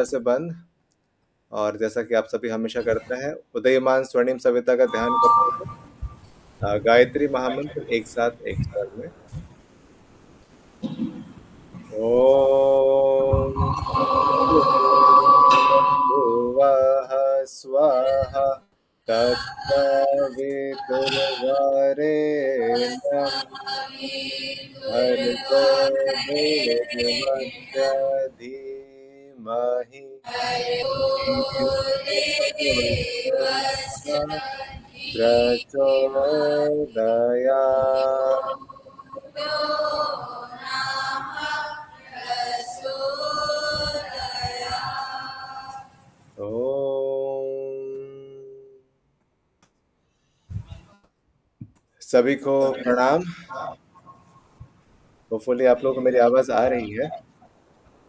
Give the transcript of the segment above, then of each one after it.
से बंद। और जैसा कि आप सभी हमेशा करते हैं, उदयमान स्वर्णिम सविता का ध्यान करते हुए गायत्री महामंत्र एक साथ एक स्वर में। ओम भुवः स्वः तत्सवितुर्वरेण्यं भर्गो देवस्य धीमहि धियो यो नः प्रचोदयात्। ओम सभी को प्रणाम। होपफुली आप लोगों को मेरी आवाज़ आ रही है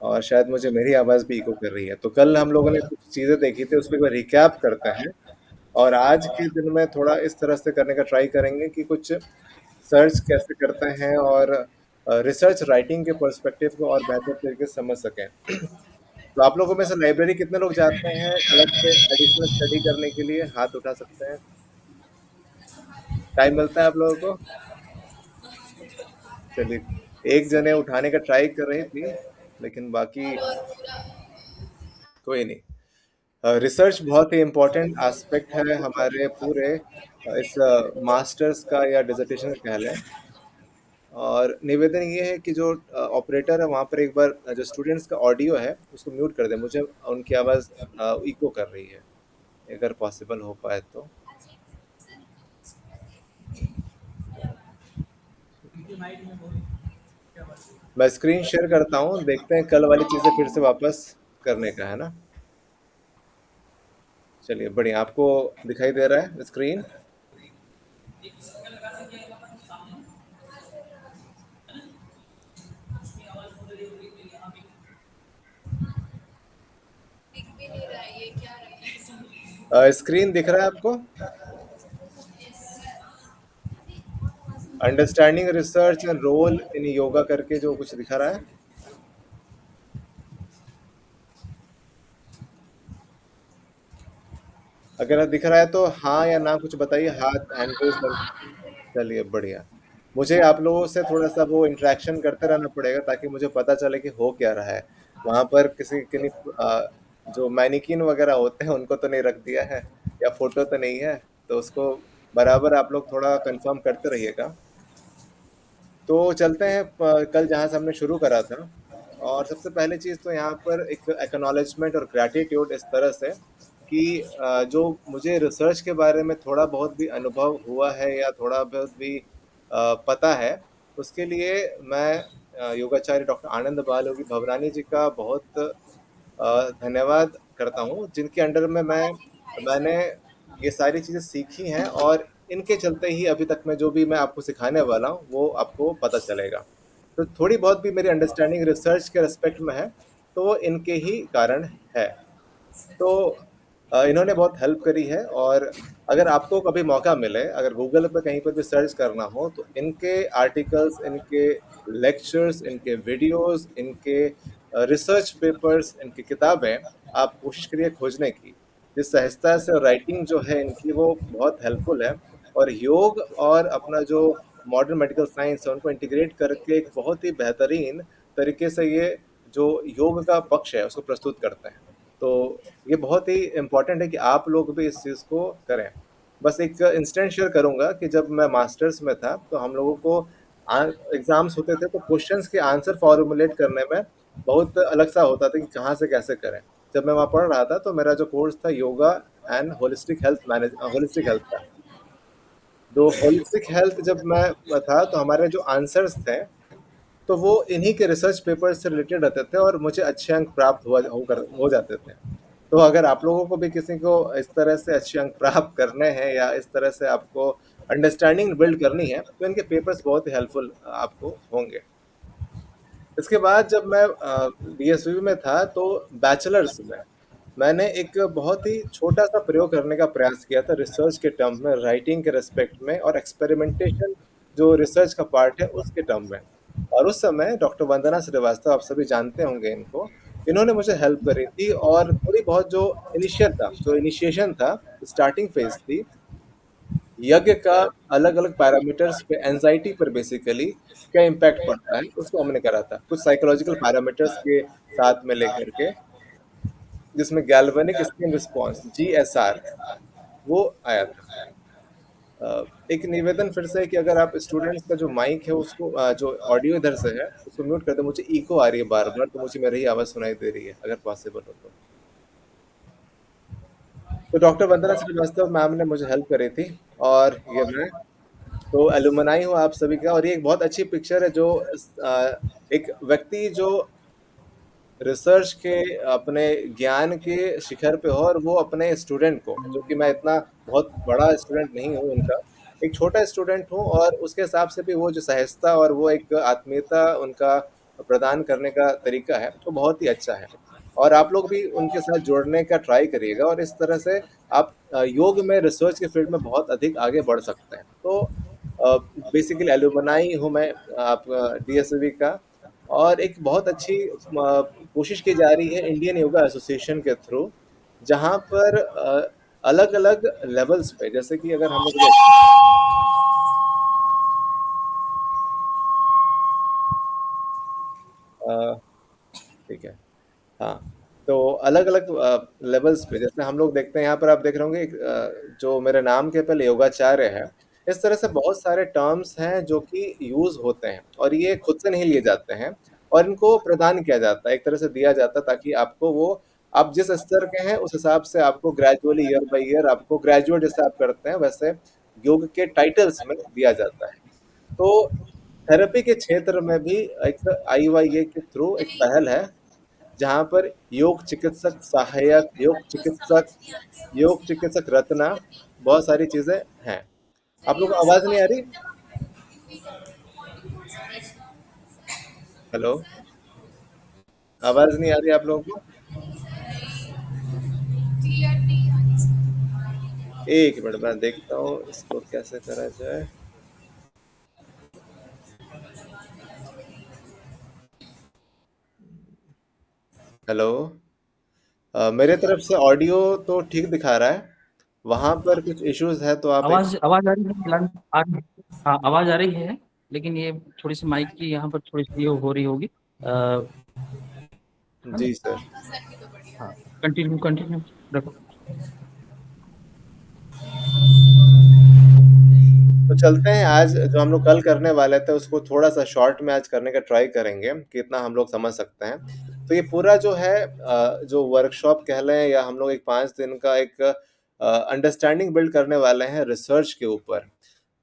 और शायद मुझे मेरी आवाज़ भी इको कर रही है। तो कल हम लोगों ने कुछ चीज़ें देखी थी, उसको एक बार रिकैप करते हैं और आज के दिन में थोड़ा इस तरह से करने का ट्राई करेंगे कि कुछ सर्च कैसे करते हैं और रिसर्च राइटिंग के पर्सपेक्टिव को और बेहतर तरीके से समझ सकें। तो आप लोगों में से लाइब्रेरी कितने लोग जाते हैं अलग से एडिशनल स्टडी करने के लिए? हाथ उठा सकते हैं। टाइम मिलता है आप लोगों को? चलिए, एक जने उठाने का ट्राई कर रही थी लेकिन बाकी कोई नहीं। रिसर्च बहुत ही इम्पोर्टेंट एस्पेक्ट है हमारे पूरे इस मास्टर्स का या डिसर्टेशन का कह लें। और निवेदन ये है कि जो ऑपरेटर है वहाँ पर एक बार जो स्टूडेंट्स का ऑडियो है उसको म्यूट कर दें। मुझे उनकी आवाज़ इको कर रही है, अगर पॉसिबल हो पाए तो। मैं स्क्रीन शेयर करता हूँ, देखते हैं कल वाली चीज़ें फिर से वापस करने का है ना। चलिए बढ़िया, आपको दिखाई दे रहा है स्क्रीन? स्क्रीन दिख रहा है आपको? Understanding research and role in yoga करके जो कुछ दिखा रहा है। अगर दिख रहा है तो हाँ या ना कुछ बताइए, हाथ हैंड रेज कर। चलिए बढ़िया। मुझे आप लोगों से थोड़ा सा वो इंटरेक्शन करते रहना पड़ेगा ताकि मुझे पता चले कि हो क्या रहा है वहाँ पर। जो मैनिक्विन वगैरह होते हैं उनको तो नहीं रख दिया है या फोटो तो नहीं है, तो उसको बराबर आप लोग थोड़ा कंफर्म करते रहिएगा। तो चलते हैं कल जहाँ से हमने शुरू करा था। और सबसे पहली चीज़ तो यहाँ पर एक एक्नॉलेजमेंट और ग्रैटिट्यूड इस तरह से कि जो मुझे रिसर्च के बारे में थोड़ा बहुत भी अनुभव हुआ है या थोड़ा बहुत भी पता है, उसके लिए मैं योगाचार्य डॉक्टर आनंद बाल योगी भवनानी जी का बहुत धन्यवाद करता हूँ, जिनके अंडर में मैंने ये सारी चीज़ें सीखी हैं और इनके चलते ही अभी तक मैं जो भी मैं आपको सिखाने वाला हूँ वो आपको पता चलेगा। तो थोड़ी बहुत भी मेरी अंडरस्टैंडिंग रिसर्च के रेस्पेक्ट में है तो वो इनके ही कारण है। तो इन्होंने बहुत हेल्प करी है। और अगर आपको कभी मौका मिले, अगर गूगल पे कहीं पर भी सर्च करना हो तो इनके आर्टिकल्स, इनके लेक्चर्स, इनके वीडियोस, इनके रिसर्च पेपर्स, इनकी किताबें आप कोशिश करिए खोजने की। जिस सहजता से राइटिंग जो है इनकी वो बहुत हेल्पफुल है। और योग और अपना जो मॉडर्न मेडिकल साइंस है उनको इंटीग्रेट करके एक बहुत ही बेहतरीन तरीके से ये जो योग का पक्ष है उसको प्रस्तुत करते हैं। तो ये बहुत ही इम्पोर्टेंट है कि आप लोग भी इस चीज़ को करें। बस एक इंस्टेंट शेयर करूँगा कि जब मैं मास्टर्स में था तो हम लोगों को एग्ज़ाम्स होते थे तो क्वेश्चंस के आंसर फॉर्मुलेट करने में बहुत अलग सा होता था कि कहाँ से कैसे करें। जब मैं वहाँ पढ़ रहा था तो मेरा जो कोर्स था योगा एंड होलिस्टिक हेल्थ का। तो होलिस्टिक हेल्थ जब मैं था तो हमारे जो आंसर्स थे तो वो इन्हीं के रिसर्च पेपर से रिलेटेड रहते थे और मुझे अच्छे अंक प्राप्त हो जाते थे। तो अगर आप लोगों को भी किसी को इस तरह से अच्छे अंक प्राप्त करने हैं या इस तरह से आपको अंडरस्टैंडिंग बिल्ड करनी है तो इनके पेपर्स बहुत ही हेल्पफुल आपको होंगे। इसके बाद जब मैं बीएसवी में था तो बैचलर्स में मैंने एक बहुत ही छोटा सा प्रयोग करने का प्रयास किया था रिसर्च के टर्म में, राइटिंग के रेस्पेक्ट में और एक्सपेरिमेंटेशन जो रिसर्च का पार्ट है उसके टर्म में। और उस समय डॉक्टर वंदना श्रीवास्तव, आप सभी जानते होंगे इनको, इन्होंने मुझे हेल्प करी थी और थोड़ी बहुत जो इनिशियल था, जो इनिशिएशन था, स्टार्टिंग फेज़ थी, यज्ञ का अलग-अलग पैरामीटर्स पे एंग्ज़ायटी पर बेसिकली क्या इम्पैक्ट पड़ता है, उसको हमने करा था। कुछ साइकोलॉजिकल पैरामीटर्स के साथ में लेकर के, जिसमें गैल्वेनिक स्किन रिस्पॉन्स जीएसआर वो आया था। एक निवेदन फिर से है कि अगर आप स्टूडेंट्स का जो माइक है उसको जो ऑडियो इधर से है उसको म्यूट कर दें, मुझे इको आ रही है बार-बार, तो मुझे मेरी ही आवाज़ सुनाई दे रही है, अगर पॉसिबल हो तो। तो डॉक्टर वंदना श्रीवास्तव मैम ने मुझे हेल्प करी थी और ये मैं तो एलुमनाई हूँ आप सभी का और ये एक बहुत अच्छी पिक्चर है जो एक व्यक्ति जो रिसर्च के अपने ज्ञान के शिखर पे हो और वो अपने स्टूडेंट को, जो कि मैं इतना बहुत बड़ा स्टूडेंट नहीं हूँ उनका, एक छोटा स्टूडेंट हूँ और उसके हिसाब से भी वो जो सहजता और वो एक आत्मीयता उनका प्रदान करने का तरीका है, वो बहुत ही अच्छा है। और आप लोग भी उनके साथ जुड़ने का ट्राई करिएगा और इस तरह से आप योग में रिसर्च के फील्ड में बहुत अधिक आगे बढ़ सकते हैं। तो बेसिकली एलुमनाई हूँ मैं आप डीएसवीी का और एक बहुत अच्छी कोशिश की जा रही है इंडियन योगा एसोसिएशन के थ्रू, जहाँ पर अलग-अलग लेवल्स पे जैसे कि अगर हम लोग देखें अ, ठीक है। हाँ, तो अलग-अलग लेवल्स पे जैसे हम लोग देखते हैं यहाँ पर आप देख रहे होंगे एक जो मेरे नाम के पहले योगाचार्य है, इस तरह से बहुत सारे टर्म्स हैं जो कि यूज़ होते हैं और ये खुद से नहीं लिए जाते हैं और इनको प्रदान किया जाता है, एक तरह से दिया जाता है ताकि आपको वो आप जिस स्तर के हैं उस हिसाब से आपको ग्रेजुअली ईयर बाय ईयर आपको ग्रेजुएट जैसे आप करते हैं वैसे योग के टाइटल्स में दिया जाता है। तो थेरेपी के क्षेत्र में भी एक आईवाईए के थ्रू एक पहल है जहाँ पर योग चिकित्सक सहायक, योग चिकित्सक रत्ना, बहुत सारी चीज़ें हैं। आप लोगों को आवाज़ नहीं आ रही? हेलो? आवाज़ नहीं आ रही आप लोगों को? एक मिनट मैं देखता हूँ इसको कैसे करा जाए। हेलो? मेरे तरफ से ऑडियो तो ठीक दिखा रहा है। वहाँ पर कुछ इश्यूज़ है तो आप एक आवाज आवाज आ रही है फिलहाल आ रही है। हाँ आवाज आ रही है, लेकिन ये थोड़ी सी माइक की यहाँ पर थोड़ी सी ये हो रही होगी। है ना? जी सर। हाँ, कंटिन्यू कंटिन्यू रखो। तो चलते हैं आज जो हम लोग कल करने वाले थे उसको थोड़ा-सा शॉर्ट में आज करने का ट्राई करेंगे, कितना हम लोग समझ सकते हैं। तो ये पूरा जो है जो वर्कशॉप कह लें या हम लोग एक 5 दिन का एक अंडरस्टैंडिंग बिल्ड करने वाले हैं रिसर्च के ऊपर।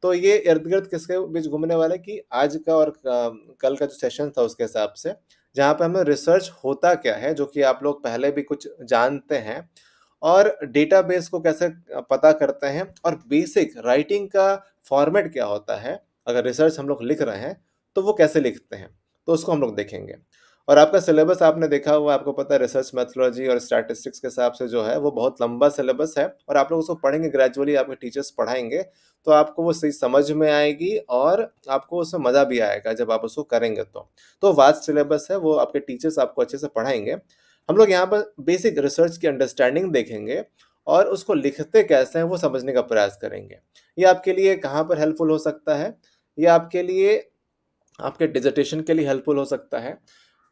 तो ये इर्द-गिर्द किसके बीच घूमने वाला है कि आज का और कल का जो सेशन था उसके हिसाब से, जहाँ पे हमें रिसर्च होता क्या है, जो कि आप लोग पहले भी कुछ जानते हैं और डेटाबेस को कैसे पता करते हैं और बेसिक राइटिंग का फॉर्मेट क्या होता है, अगर रिसर्च हम लोग लिख रहे हैं, तो वो कैसे लिखते हैं, तो उसको हम लोग देखेंगे। और आपका सिलेबस आपने देखा हुआ, आपको पता है रिसर्च मेथोडोलॉजी और स्टैटिस्टिक्स के हिसाब से जो है, वो बहुत लंबा सिलेबस है और आप लोग उसको पढ़ेंगे ग्रेजुअली आपके टीचर्स पढ़ाएँगे, तो आपको वो सही समझ में आएगी और आपको उसमें मज़ा भी आएगा जब आप उसको करेंगे तो। तो वास्ट सिलेबस है, वो आपके टीचर्स आपको अच्छे से पढ़ाएँगे। हम लोग यहाँ पर बेसिक रिसर्च की अंडरस्टैंडिंग देखेंगे और उसको लिखते कैसे हैं, वो समझने का प्रयास करेंगे। ये आपके लिए कहाँ पर हेल्पफुल हो सकता है? ये आपके लिए आपके डिसर्टेशन के लिए हेल्पफुल हो सकता है।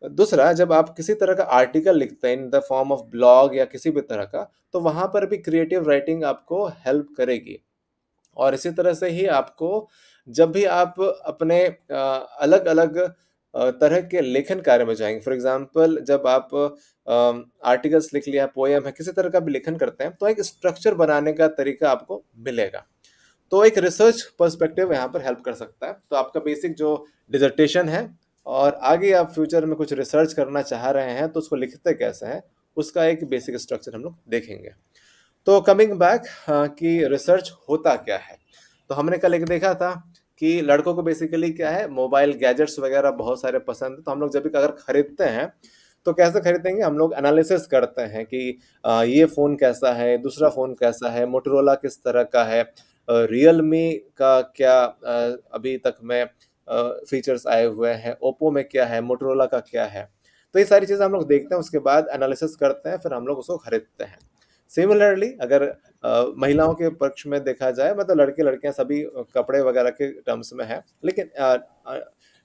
दूसरा, जब आप किसी तरह का आर्टिकल लिखते हैं in the form of blog या किसी भी तरह का, तो वहाँ पर भी क्रिएटिव राइटिंग आपको हेल्प करेगी। और इसी तरह से ही आपको जब भी आप अपने अलग-अलग तरह के लेखन कार्य में जाएँगे, फॉर एग्ज़ाम्पल जब आप आर्टिकल्स लिख लिया, पोएम है, किसी तरह का भी लेखन करते हैं, तो एक स्ट्रक्चर बनाने का तरीका आपको मिलेगा। तो एक रिसर्च पर्सपेक्टिव यहाँ पर हेल्प कर सकता है। तो आपका बेसिक जो डिसर्टेशन है और आगे आप फ्यूचर में कुछ रिसर्च करना चाह रहे हैं, तो उसको लिखते कैसे हैं, उसका एक बेसिक स्ट्रक्चर हम लोग देखेंगे। तो कमिंग बैक कि रिसर्च होता क्या है? तो हमने कल एक देखा था कि लड़कों को बेसिकली क्या है मोबाइल गैजेट्स वगैरह बहुत सारे पसंद है, तो हम लोग जब भी अगर खरीदते हैं, तो कैसे खरीदेंगे? हम लोग एनालिसिस करते हैं कि ये फ़ोन कैसा है, दूसरा फ़ोन कैसा है, मोटोरोला किस तरह का है, रियलमी का क्या अभी तक में फीचर्स आए हुए हैं, ओप्पो में क्या है, मोटोरोला का क्या है। तो ये सारी चीज़ें हम लोग देखते हैं, उसके बाद एनालिसिस करते हैं, फिर हम लोग उसको खरीदते हैं। सिमिलरली अगर महिलाओं के पक्ष में देखा जाए, मतलब लड़के लड़कियां सभी कपड़े वगैरह के टर्म्स में है, लेकिन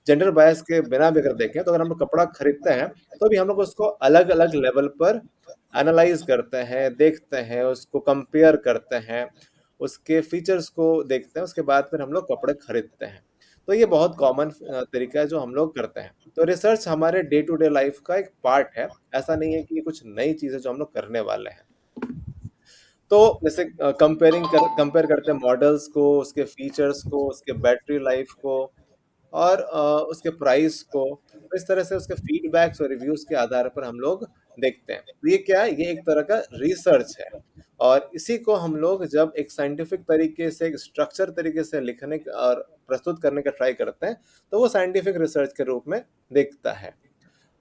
जेंडर बायस के बिना भी अगर देखें तो अगर हम लोग कपड़ा खरीदते हैं तो भी हम लोग उसको अलग अलग लेवल पर एनालाइज करते हैं, देखते हैं, उसको कंपेयर करते हैं, उसके फीचर्स को देखते हैं, उसके बाद फिर हम लोग कपड़े खरीदते हैं। तो ये बहुत कॉमन तरीका है जो हम लोग करते हैं। तो रिसर्च हमारे डे टू डे लाइफ का एक पार्ट है, ऐसा नहीं है कि ये कुछ नई चीज़ है जो हम लोग करने वाले हैं। तो जैसे कंपेयर करते हैं मॉडल्स को, उसके फीचर्स को, उसके बैटरी लाइफ को, और उसके प्राइस को। तो इस तरह से उसके फीडबैक्स और रिव्यूज के आधार पर हम लोग देखते हैं। तो ये क्या है, ये एक तरह का रिसर्च है, और इसी को हम लोग जब एक साइंटिफिक तरीके से, एक स्ट्रक्चर तरीके से लिखने और प्रस्तुत करने का ट्राई करते हैं, तो वो साइंटिफिक रिसर्च के रूप में देखता है।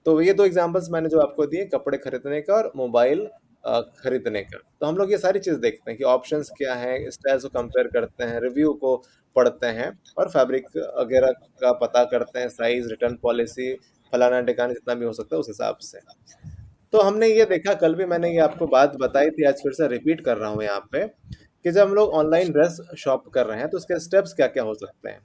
तो ये दो एग्जांपल्स मैंने जो आपको दिए, कपड़े खरीदने का और मोबाइल खरीदने का। तो हम लोग ये सारी चीज़ देखते हैं कि ऑप्शंस क्या हैं, स्टाइल्स को कंपेयर करते हैं, रिव्यू को पढ़ते हैं, और फैब्रिक वगैरह का पता करते हैं, साइज, रिटर्न पॉलिसी, फलाना ढिकाना जितना भी हो सकता है उस हिसाब से। तो हमने ये देखा, कल भी मैंने ये आपको बात बताई थी, आज फिर से रिपीट कर रहा हूँ यहाँ पे, कि जब हम लोग ऑनलाइन ड्रेस शॉप कर रहे हैं तो उसके स्टेप्स क्या क्या हो सकते हैं।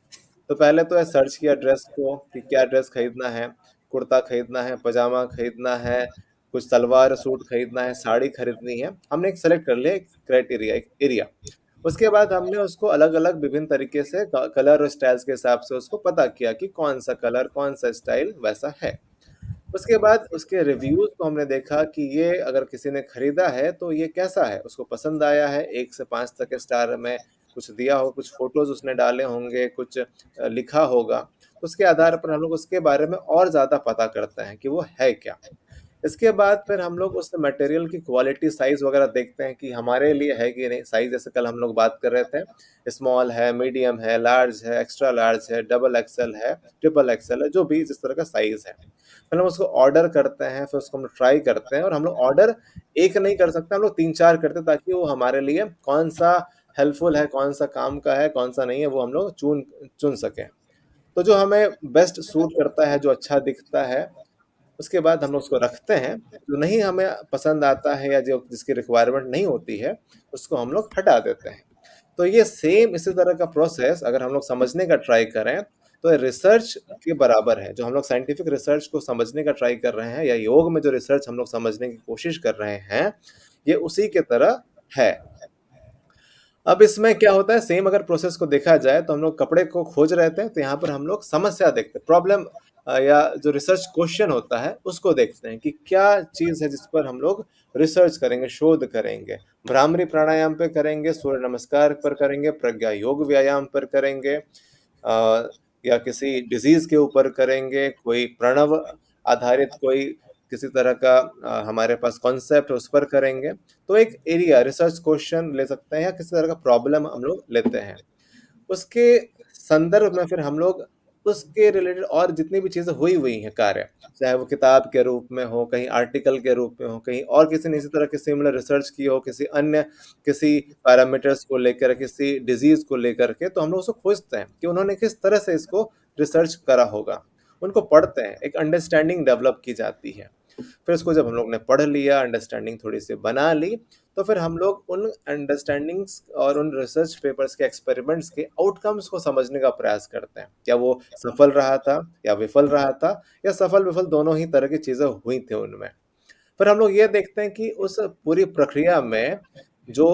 तो पहले तो है सर्च किया ड्रेस को कि क्या ड्रेस खरीदना है, कुर्ता खरीदना है, पजामा खरीदना है, कुछ सलवार सूट खरीदना है, साड़ी खरीदनी है। हमने एक सेलेक्ट कर लिया, एक क्राइटेरिया, एक एरिया। उसके बाद हमने उसको अलग अलग विभिन्न तरीके से कलर और स्टाइल्स के हिसाब से उसको पता किया कि कौन सा कलर, कौन सा स्टाइल वैसा है। उसके बाद उसके रिव्यूज को हमने देखा कि ये अगर किसी ने खरीदा है तो ये कैसा है, उसको पसंद आया है, 1 से 5 तक के स्टार में कुछ दिया हो, कुछ फोटोज उसने डाले होंगे, कुछ लिखा होगा। तो उसके आधार पर हम लोग उसके बारे में और ज्यादा पता करते हैं कि वो है क्या। इसके बाद फिर हम लोग उस मटेरियल की क्वालिटी, साइज वगैरह देखते हैं कि हमारे लिए है कि नहीं। साइज जैसे कल हम लोग बात कर रहे थे, स्मॉल है, मीडियम है, लार्ज है, एक्स्ट्रा लार्ज है, डबल एक्सएल है, ट्रिपल एक्सएल है, जो भी जिस तरह का साइज है। फिर हम उसको ऑर्डर करते हैं, फिर उसको हम ट्राई करते हैं, और हम लोग ऑर्डर एक नहीं कर सकते, हम लोग 3-4 करते हैं, ताकि वो हमारे लिए कौन सा हेल्पफुल है, कौन सा काम का है, कौन सा नहीं है, वो हम लोग चुन चुन सकें। तो जो हमें बेस्ट सूट करता है, जो अच्छा दिखता है, उसके बाद हम लोग उसको रखते हैं। जो नहीं हमें पसंद आता है या जो जिसकी रिक्वायरमेंट नहीं होती है, उसको हम लोग हटा देते हैं। तो ये सेम इसी तरह का प्रोसेस अगर हम लोग समझने का ट्राई करें तो रिसर्च के बराबर है। जो हम लोग साइंटिफिक रिसर्च को समझने का ट्राई कर रहे हैं, या योग में जो रिसर्च हम लोग समझने की कोशिश कर रहे हैं, ये उसी के तरह है। अब इसमें क्या होता है, सेम अगर प्रोसेस को देखा जाए तो हम लोग कपड़े को खोज रहे थे, तो यहाँ पर हम लोग समस्या देखते हैं, प्रॉब्लम, या जो रिसर्च क्वेश्चन होता है उसको देखते हैं कि क्या चीज़ है जिस पर हम लोग रिसर्च करेंगे, शोध करेंगे। भ्रामरी प्राणायाम पे करेंगे, सूर्य नमस्कार पर करेंगे, प्रज्ञा योग व्यायाम पर करेंगे, या किसी डिजीज के ऊपर करेंगे, कोई प्रणव आधारित कोई किसी तरह का हमारे पास कॉन्सेप्ट है उस पर करेंगे। तो एक एरिया रिसर्च क्वेश्चन ले सकते हैं, या किसी तरह का प्रॉब्लम हम लोग लेते हैं। उसके संदर्भ में फिर हम लोग उसके रिलेटेड और जितनी भी चीज़ें हुई हुई हैं कार्य, चाहे वो किताब के रूप में हो, कहीं आर्टिकल के रूप में हो, कहीं और किसी ने इसी तरह की सिमिलर रिसर्च की हो, किसी अन्य किसी पैरामीटर्स को लेकर, किसी डिजीज को लेकर के, तो हम लोग उसको खोजते हैं कि उन्होंने किस तरह से इसको रिसर्च करा होगा। उनको पढ़ते हैं, एक अंडरस्टैंडिंग डेवलप की जाती है। फिर उसको जब हम लोग ने पढ़ लिया, अंडरस्टैंडिंग थोड़ी सी बना ली, तो फिर हम लोग उन अंडरस्टैंडिंग्स और उन रिसर्च पेपर्स के, एक्सपेरिमेंट्स के आउटकम्स को समझने का प्रयास करते हैं। क्या वो सफल रहा था या विफल रहा था, या सफल विफल दोनों ही तरह की चीजें हुई थी उनमें। फिर हम लोग ये देखते हैं कि उस पूरी प्रक्रिया में जो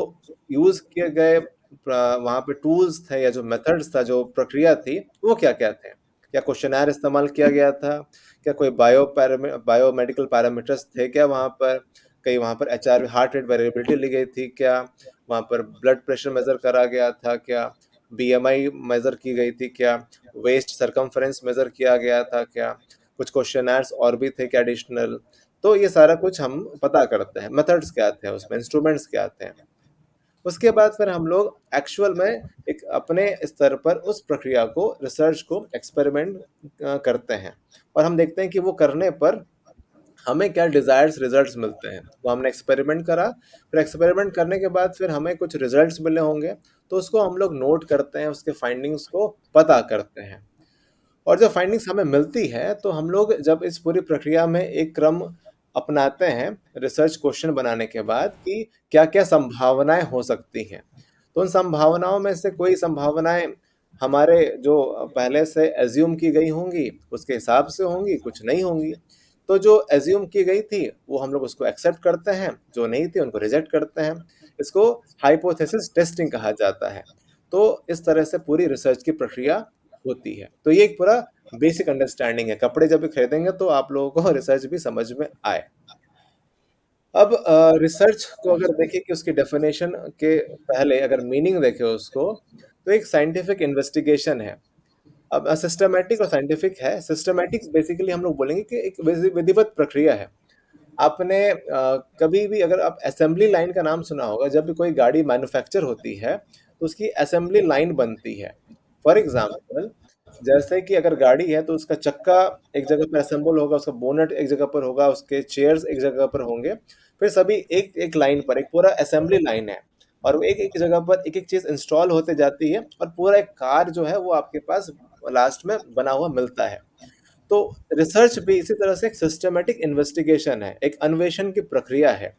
यूज किए गए वहाँ पे टूल्स थे, या जो मेथड्स था, जो प्रक्रिया थी, वो क्या क्या थे। क्या क्वेश्चनर इस्तेमाल किया गया था, क्या कोई बायोमेडिकल पैरामीटर्स थे क्या वहाँ पर, कहीं वहाँ पर एचआर हार्ट रेट वेरिएबिलिटी ली गई थी क्या, वहाँ पर ब्लड प्रेशर मेजर करा गया था क्या, बीएमआई मेजर की गई थी क्या, वेस्ट सरकमफ्रेंस मेजर किया गया था क्या, कुछ क्वेश्चनर्स और भी थे क्या एडिशनल। तो ये सारा कुछ हम पता करते हैं, मेथड्स क्या थे उसमें, इंस्ट्रूमेंट्स क्या थे। उसके बाद फिर हम लोग एक्चुअल में एक अपने स्तर पर उस प्रक्रिया को, रिसर्च को एक्सपेरिमेंट करते हैं, और हम देखते हैं कि वो करने पर हमें क्या डिजायर्स रिजल्ट्स मिलते हैं। वो हमने एक्सपेरिमेंट करा, फिर एक्सपेरिमेंट करने के बाद फिर हमें कुछ रिजल्ट्स मिले होंगे, तो उसको हम लोग नोट करते हैं, उसके फाइंडिंग्स को पता करते हैं। और जब फाइंडिंग्स हमें मिलती है, तो हम लोग जब इस पूरी प्रक्रिया में एक क्रम अपनाते हैं, रिसर्च क्वेश्चन बनाने के बाद कि क्या-क्या संभावनाएँ हो सकती हैं। तो उन संभावनाओं में से कोई संभावनाएँ हमारे जो पहले से अज़्यूम की गई होंगी, उसके हिसाब से होंगी, कुछ नहीं होंगी। तो जो अज़्यूम की गई थी, वो हम लोग उसको एक्सेप्ट करते हैं, जो नहीं थी उनको रिजेक्ट करते हैं। इसको हाइपोथेसिस टेस्टिंग कहा जाता है। तो इस तरह से पूरी रिसर्च की प्रक्रिया होती है। तो ये एक पूरा बेसिक अंडरस्टैंडिंग है। कपड़े जब भी खरीदेंगे तो आप लोगों को रिसर्च भी समझ में आए। अब रिसर्च को अगर देखें कि उसकी डेफिनेशन के पहले अगर मीनिंग देखें उसको, तो एक साइंटिफिक इन्वेस्टिगेशन है। अब सिस्टमैटिक और साइंटिफिक है। सिस्टमैटिक बेसिकली हम लोग बोलेंगे कि एक विधिवत प्रक्रिया है। आपने कभी भी अगर आप असेंबली लाइन का नाम सुना होगा, जब भी कोई गाड़ी मैन्युफैक्चर होती है, तो उसकी असेंबली लाइन बनती है। फॉर एग्ज़ाम्पल, जैसे कि अगर गाड़ी है, तो उसका चक्का एक जगह पर असेंबल होगा, उसका बोनट एक जगह पर होगा, उसके चेयर्स एक जगह पर होंगे, फिर सभी एक-एक लाइन पर, एक पूरा असेंबली लाइन है और वो एक-एक जगह पर एक-एक चीज़ इंस्टॉल होते जाती है और पूरा एक कार जो है, वो आपके पास लास्ट में बना हुआ मिलता है। तो रिसर्च भी इसी तरह से एक सिस्टमैटिक इन्वेस्टिगेशन है, एक अन्वेषण की प्रक्रिया है,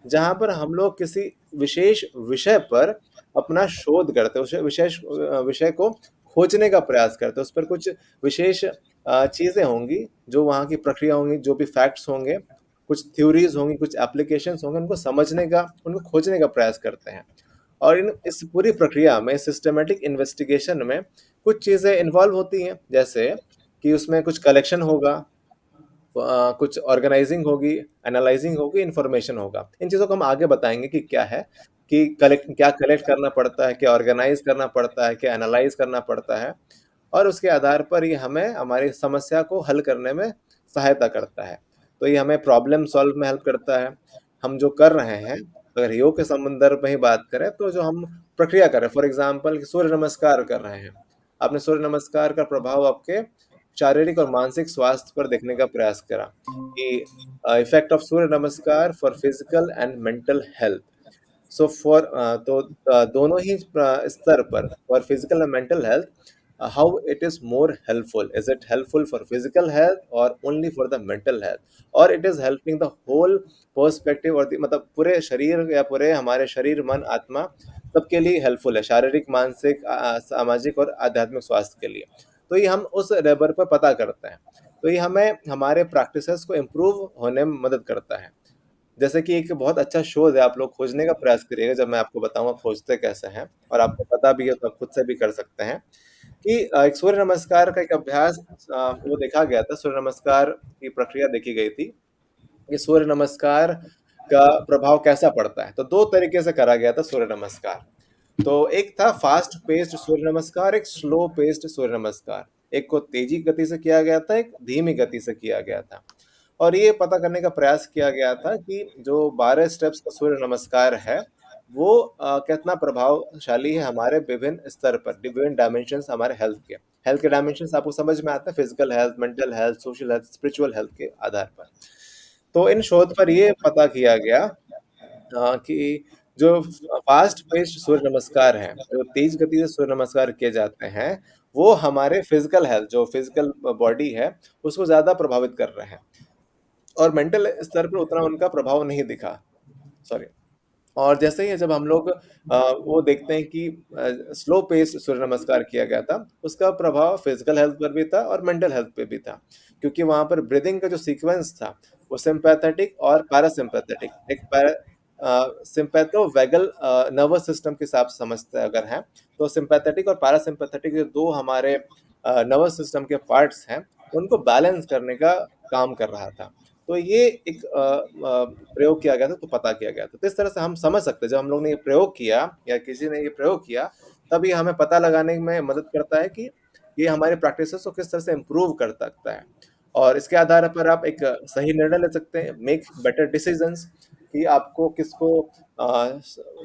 जहाँ पर हम लोग किसी विशेष विषय पर अपना शोध करते हैं, उस विशेष विषय को खोजने का प्रयास करते हैं, उस पर कुछ विशेष चीज़ें होंगी, जो वहाँ की प्रक्रिया होंगी, जो भी फैक्ट्स होंगे, कुछ थ्योरीज़ होंगी, कुछ एप्लीकेशंस होंगे, उनको समझने का, उनको खोजने का प्रयास करते हैं। और इन इस पूरी प्रक्रिया में सिस्टमैटिक इन्वेस्टिगेशन में कुछ चीज़ें इन्वॉल्व होती हैं, जैसे कि उसमें कुछ कलेक्शन होगा, कुछ ऑर्गेनाइजिंग होगी, एनालाइजिंग होगी, इन्फॉर्मेशन होगा। इन चीज़ों को हम आगे बताएँगे कि क्या है, कि क्या कलेक्ट करना पड़ता है, क्या ऑर्गेनाइज़ करना पड़ता है, क्या एनालाइज़ करना पड़ता है और उसके आधार पर ये हमें हमारी समस्या को हल करने में सहायता करता है। तो ये हमें प्रॉब्लम सॉल्व में हेल्प करता है। हम जो कर रहे हैं, अगर योग के संदर्भ में ही बात करें, तो जो हम प्रक्रिया कर रहे हैं, फॉर एग्ज़ाम्पल सूर्य नमस्कार कर रहे हैं। आपने सूर्य नमस्कार का प्रभाव आपके शारीरिक और मानसिक स्वास्थ्य पर देखने का प्रयास करा कि effect of Surya Namaskar for physical and mental health. So दोनों ही स्तर पर for physical and mental health, how it is more helpful, is it helpful for physical health और only for the mental health, और it is helping the whole perspective, और मतलब पूरे शरीर या पूरे हमारे शरीर मन आत्मा सबके लिए हेल्पफुल है, शारीरिक मानसिक सामाजिक और आध्यात्मिक स्वास्थ्य के लिए। तो ये हम उस लेवल पर पता करते हैं। तो ये हमें हमारे प्रैक्टिसेस को इम्प्रूव होने में मदद करता है। जैसे कि एक बहुत अच्छा शोध है, आप लोग खोजने का प्रयास करिएगा, जब मैं आपको बताऊँगा खोजते कैसे हैं, और आपको पता भी है तो आप खुद से भी कर सकते हैं कि एक सूर्य नमस्कार का एक अभ्यास वो देखा गया था, सूर्य नमस्कार की प्रक्रिया देखी गई थी कि सूर्य नमस्कार का प्रभाव कैसा पड़ता है। तो 2 तरीके से करा गया था सूर्य नमस्कार। तो एक था फास्ट पेस्ड सूर्य नमस्कार, एक स्लो पेस्ड सूर्य नमस्कार। एक को तेजी गति से किया गया था, एक धीमी गति से किया गया था। और ये पता करने का प्रयास किया गया था कि जो 12 स्टेप्स का सूर्य नमस्कार है, वो कितना प्रभावशाली है हमारे विभिन्न स्तर पर, विभिन्न डायमेंशंस हमारे हेल्थ के। हेल्थ के डायमेंशंस आपको समझ में आता है, physical health, mental health, social health, spiritual health के आधार पर। तो इन शोध पर ये पता किया गया कि जो फास्ट पेस्ड सूर्य नमस्कार हैं, जो तेज गति से सूर्य नमस्कार किए जाते हैं, वो हमारे फिजिकल हेल्थ, जो फिजिकल बॉडी है, उसको ज़्यादा प्रभावित कर रहे हैं और मेंटल स्तर पर उतना उनका प्रभाव नहीं दिखा। सॉरी। और जैसे ही जब हम लोग वो देखते हैं कि स्लो पेस सूर्य नमस्कार किया गया था, उसका प्रभाव फिजिकल हेल्थ पर भी था और मेंटल हेल्थ पे भी था, क्योंकि वहाँ पर ब्रीदिंग का जो सीक्वेंस था, वो सिम्पैथेटिक और पैरासिम्पैथेटिक, एक सिम्पैथो-वैगल नर्वस सिस्टम के हिसाब से समझते हैं अगर हैं, तो सिम्पैथेटिक और पैरासिम्पैथेटिक जो 2 हमारे नर्वस सिस्टम के पार्ट्स हैं, उनको बैलेंस करने का काम कर रहा था। तो ये एक प्रयोग किया गया था, तो पता किया गया था। तो इस तरह से हम समझ सकते हैं, जब हम लोग ने ये प्रयोग किया या किसी ने ये प्रयोग किया, तब ये हमें पता लगाने में मदद करता है कि ये हमारे प्रैक्टिसेस को किस तरह से इम्प्रूव कर सकता है। और इसके आधार पर आप एक सही निर्णय ले सकते हैं, मेक बेटर डिसीजंस, कि आपको किसको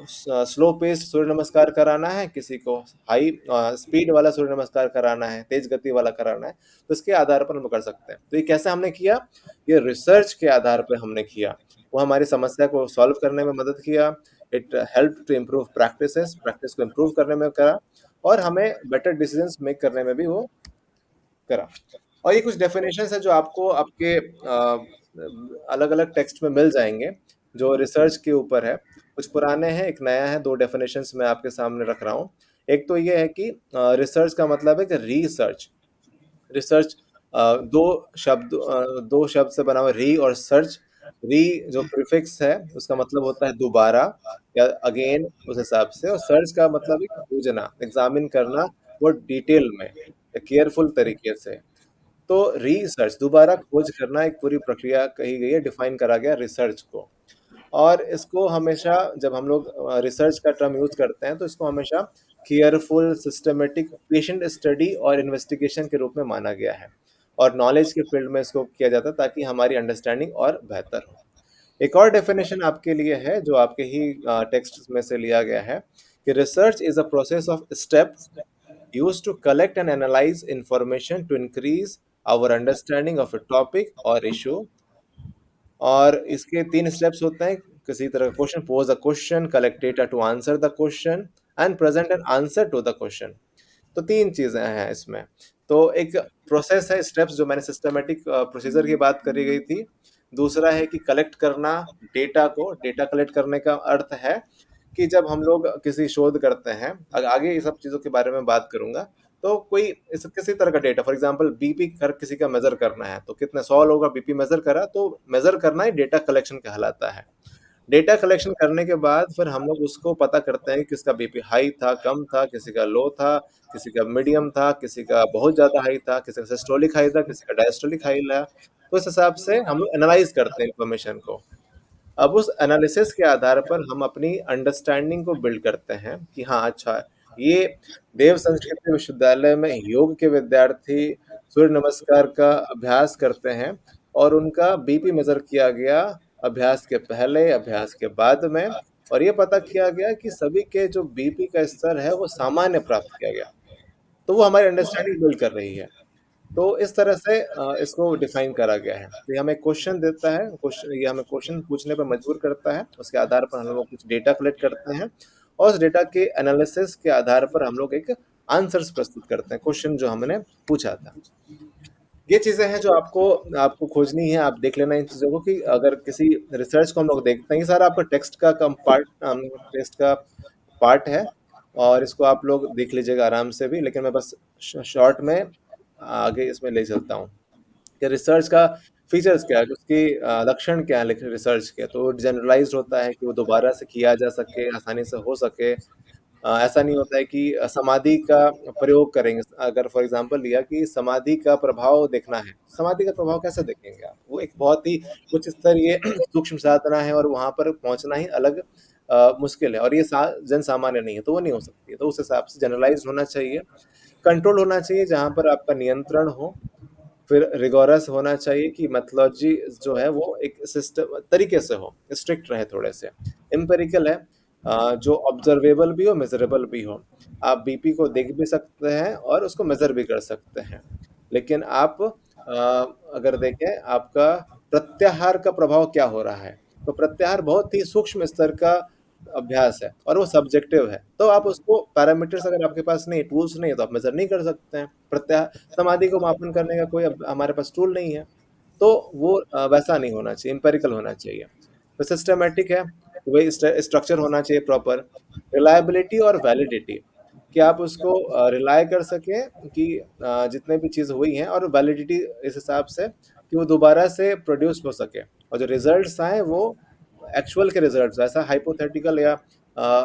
स्लो पेस सूर्य नमस्कार कराना है, किसी को हाई स्पीड वाला सूर्य नमस्कार कराना है, तेज गति वाला कराना है, तो इसके आधार पर हम कर सकते हैं। तो ये कैसे हमने किया? ये रिसर्च के आधार पे हमने किया। वो हमारी समस्या को सॉल्व करने में मदद किया। It helped to improve practices, practice को इम्प्रूव करने में करा, और हमें बेटर डिसीजंस मेक करने में भी वो करा। और ये कुछ डेफिनेशंस है जो आपको आपके अलग-अलग टेक्स्ट में मिल जाएँगे, जो रिसर्च के ऊपर है। कुछ पुराने हैं, एक नया है, 2 डेफिनेशंस मैं आपके सामने रख रहा हूँ। एक तो ये है कि रिसर्च का मतलब है कि रिसर्च। रिसर्च 2 शब्द से बना हुआ री और सर्च। री जो प्रीफिक्स है उसका मतलब होता है दोबारा या अगेन उस हिसाब से, और सर्च का मतलब है खोजना, एग्जामिन करना, वो डिटेल में, केयरफुल तरीके से। तो रिसर्च दोबारा खोज करना एक पूरी प्रक्रिया कही गई है, डिफाइन करा गया रिसर्च को। और इसको हमेशा जब हम लोग रिसर्च का टर्म यूज करते हैं तो इसको हमेशा केयरफुल, सिस्टमेटिक, पेशेंट स्टडी और इन्वेस्टिगेशन के रूप में माना गया है, और नॉलेज के फील्ड में इसको किया जाता है ताकि हमारी अंडरस्टैंडिंग और बेहतर हो। एक और डेफिनेशन आपके लिए है जो आपके ही टेक्स्ट में से लिया गया है कि research is a process of steps used to collect and analyze information to increase our understanding of a topic or issue। और इसके 3 स्टेप्स होते हैं, किसी तरह का question, pose a question, collect data to answer the question and present an answer to the question. तो 3 चीजें हैं इसमें। तो एक प्रोसेस है, स्टेप्स, जो मैंने सिस्टमेटिक प्रोसीजर की बात करी गई थी। दूसरा है कि कलेक्ट करना डेटा को, डेटा कलेक्ट करने का अर्थ है कि जब हम लोग किसी शोध करते हैं, आगे ये सब चीज़ों के बारे में बात करूंगा, तो कोई इस किसी तरह का डेटा, फॉर एग्जांपल बीपी हर किसी का मेजर करना है, तो कितने 100 लोगों का बीपी मेजर करा, तो मेजर करना ही डेटा कलेक्शन कहलाता है। डेटा कलेक्शन करने के बाद फिर हम लोग उसको पता करते हैं कि किसका बीपी हाई था, कम था, किसी का लो था, किसी का मीडियम था, किसी का बहुत ज्यादा हाई था, किसी का सिस्टोलिक हाई था, किसी का डायस्टोलिक हाई था। तो इस हिसाब से हम लोग एनालाइज करते हैं इंफॉर्मेशन को। अब उस एनालिसिस के आधार पर हम अपनी अंडरस्टैंडिंग को बिल्ड करते हैं कि हाँ, अच्छा, ये देव संस्कृति विश्वविद्यालय में योग के विद्यार्थी सूर्य नमस्कार का अभ्यास करते हैं और उनका बीपी मेजर किया गया अभ्यास के पहले, अभ्यास के बाद में, और ये पता किया गया कि सभी के जो बीपी का स्तर है वो सामान्य प्राप्त किया गया। तो वो हमारी अंडरस्टैंडिंग बिल्ड कर रही है। तो इस तरह से इसको डिफाइन करा गया है। तो ये हमें क्वेश्चन देता है, क्वेश्चन, ये हमें क्वेश्चन पूछने पर मजबूर करता है, उसके आधार पर हम लोग कुछ डेटा कलेक्ट करते हैं, और उस डेटा के एनालिसिस के आधार पर हम लोग एक आंसर्स प्रस्तुत करते हैं क्वेश्चन जो हमने पूछा था। ये चीजें हैं जो आपको आपको खोजनी है, आप देख लेना इन चीजों को कि अगर किसी रिसर्च को हम लोग देखते हैं, ये सारा आपका टेक्स्ट का कम पार्ट, टेक्स्ट का पार्ट है, और इसको आप लोग देख लीजिएगा आराम से भी, लेकिन मैं बस शॉर्ट में आगे इसमें ले चलता हूँ कि रिसर्च का फीचर्स क्या है, उसकी लक्षण क्या है रिसर्च के। तो जनरलाइज्ड होता है कि वो दोबारा से किया जा सके, आसानी से हो सके। ऐसा नहीं होता है कि समाधि का प्रयोग करेंगे, अगर फॉर एग्जांपल लिया कि समाधि का प्रभाव देखना है, समाधि का प्रभाव कैसे देखेंगे आप, वो एक बहुत ही उच्च स्तरीय सूक्ष्म साधना है और वहां पर पहुंचना ही अलग मुश्किल है, और ये जन सामान्य नहीं है, तो वो नहीं हो सकती है। तो उस हिसाब से जनरलाइज होना चाहिए, कंट्रोल होना चाहिए जहां पर आपका नियंत्रण हो, फिर रिगोरस होना चाहिए कि मेथोलॉजी जो है वो एक सिस्टम तरीके से हो, स्ट्रिक्ट रहे थोड़े से, एम्पेरिकल है, जो ऑब्जर्वेबल भी हो, मेजरेबल भी हो। आप बीपी को देख भी सकते हैं और उसको मेजर भी कर सकते हैं, लेकिन आप अगर देखें आपका प्रत्याहार का प्रभाव क्या हो रहा है, तो प्रत्याहार बहुत ही सूक्ष्म स्तर का अभ्यास है और वो सब्जेक्टिव है। तो आप उसको पैरामीटर्स, अगर आपके पास नहीं, टूल्स नहीं है, तो आप मेजर नहीं कर सकते हैं। प्रत्याहार, समाधि को मापन करने का कोई हमारे पास टूल नहीं है, तो वो वैसा नहीं होना चाहिए, एम्पेरिकल होना चाहिए। तो सिस्टमेटिक है, तो वही स्ट्रक्चर होना चाहिए प्रॉपर। रिलायबिलिटी और वैलिडिटी, कि आप उसको रिलाय कर सकें कि जितने भी चीज़ हुई हैं, और वैलिडिटी इस हिसाब से कि वो दोबारा से प्रोड्यूस हो सके, और जो रिजल्ट्स आए वो एक्चुअल के रिजल्ट्स, ऐसा हाइपोथेटिकल या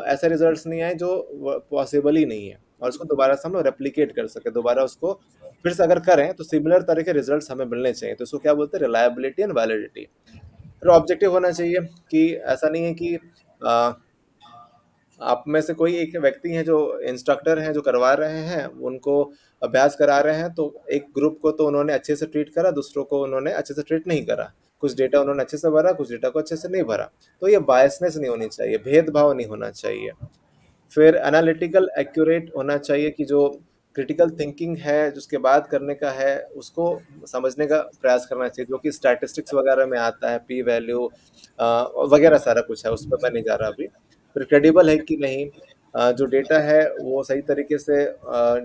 ऐसे रिजल्ट्स नहीं आए जो पॉसिबल ही नहीं है, और उसको दोबारा से हम लोग रेप्लिकेट कर सके, दोबारा उसको फिर से अगर करें तो सिमिलर तरह के रिजल्ट्स हमें मिलने चाहिए। तो इसको क्या बोलते हैं, रिलायबिलिटी एंड वैलिडिटी। फिर ऑब्जेक्टिव होना चाहिए, कि ऐसा नहीं है कि अ, आप में से कोई एक व्यक्ति हैं जो इंस्ट्रक्टर हैं, जो करवा रहे हैं, उनको अभ्यास करा रहे हैं, तो एक ग्रुप को तो उन्होंने अच्छे से ट्रीट करा, दूसरों को उन्होंने अच्छे से ट्रीट नहीं करा, कुछ डेटा उन्होंने अच्छे से भरा, कुछ डेटा को अच्छे से नहीं भरा। तो ये बायसनेस नहीं होनी चाहिए, भेदभाव नहीं होना चाहिए। फिर एनालिटिकल एक्यूरेट होना चाहिए, कि जो क्रिटिकल थिंकिंग है, जिसके बाद करने का है, उसको समझने का प्रयास करना चाहिए, जो कि स्टैटिस्टिक्स वगैरह में आता है, पी वैल्यू वगैरह सारा कुछ है, उस पर मैं नहीं जा रहा अभी। फिर क्रेडिबल है कि नहीं, जो डेटा है वो सही तरीके से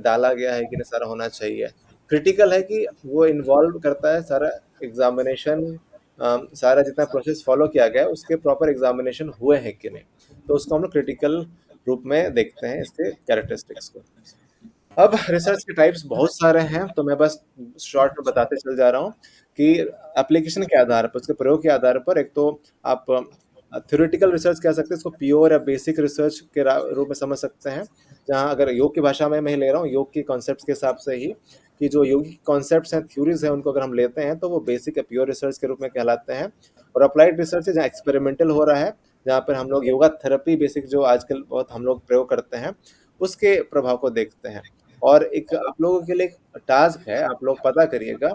डाला गया है कि नहीं, सारा होना चाहिए। क्रिटिकल है कि वो इन्वॉल्व करता है सारा एग्जामिनेशन, सारा जितना प्रोसेस फॉलो किया गया है उसके प्रॉपर एग्जामिनेशन हुए हैं कि नहीं। तो उसको हम लोग क्रिटिकल रूप में देखते हैं इसके कैरेक्टरिस्टिक्स को। अब रिसर्च के टाइप्स बहुत सारे हैं, तो मैं बस शॉर्ट में बताते चल जा रहा हूँ कि एप्लीकेशन के आधार पर, उसके प्रयोग के आधार पर, एक तो आप थ्योरेटिकल रिसर्च कह सकते हैं इसको, प्योर या बेसिक रिसर्च के रूप में समझ सकते हैं, जहाँ अगर योग की भाषा में मैं ले रहा हूँ, योग की कॉन्सेप्ट्स के हिसाब से ही, कि जो योगिक कॉन्सेप्ट्स हैं, थ्योरीज हैं, उनको अगर हम लेते हैं तो वो बेसिक या प्योर रिसर्च के रूप में कहलाते हैं। और अप्लाइड रिसर्च है जहाँ एक्सपेरिमेंटल हो रहा है, जहाँ पर हम लोग योगा थेरेपी बेसिक जो आजकल बहुत हम लोग प्रयोग करते हैं उसके प्रभाव को देखते हैं। और एक आप लोगों के लिए एक टास्क है, आप लोग पता करिएगा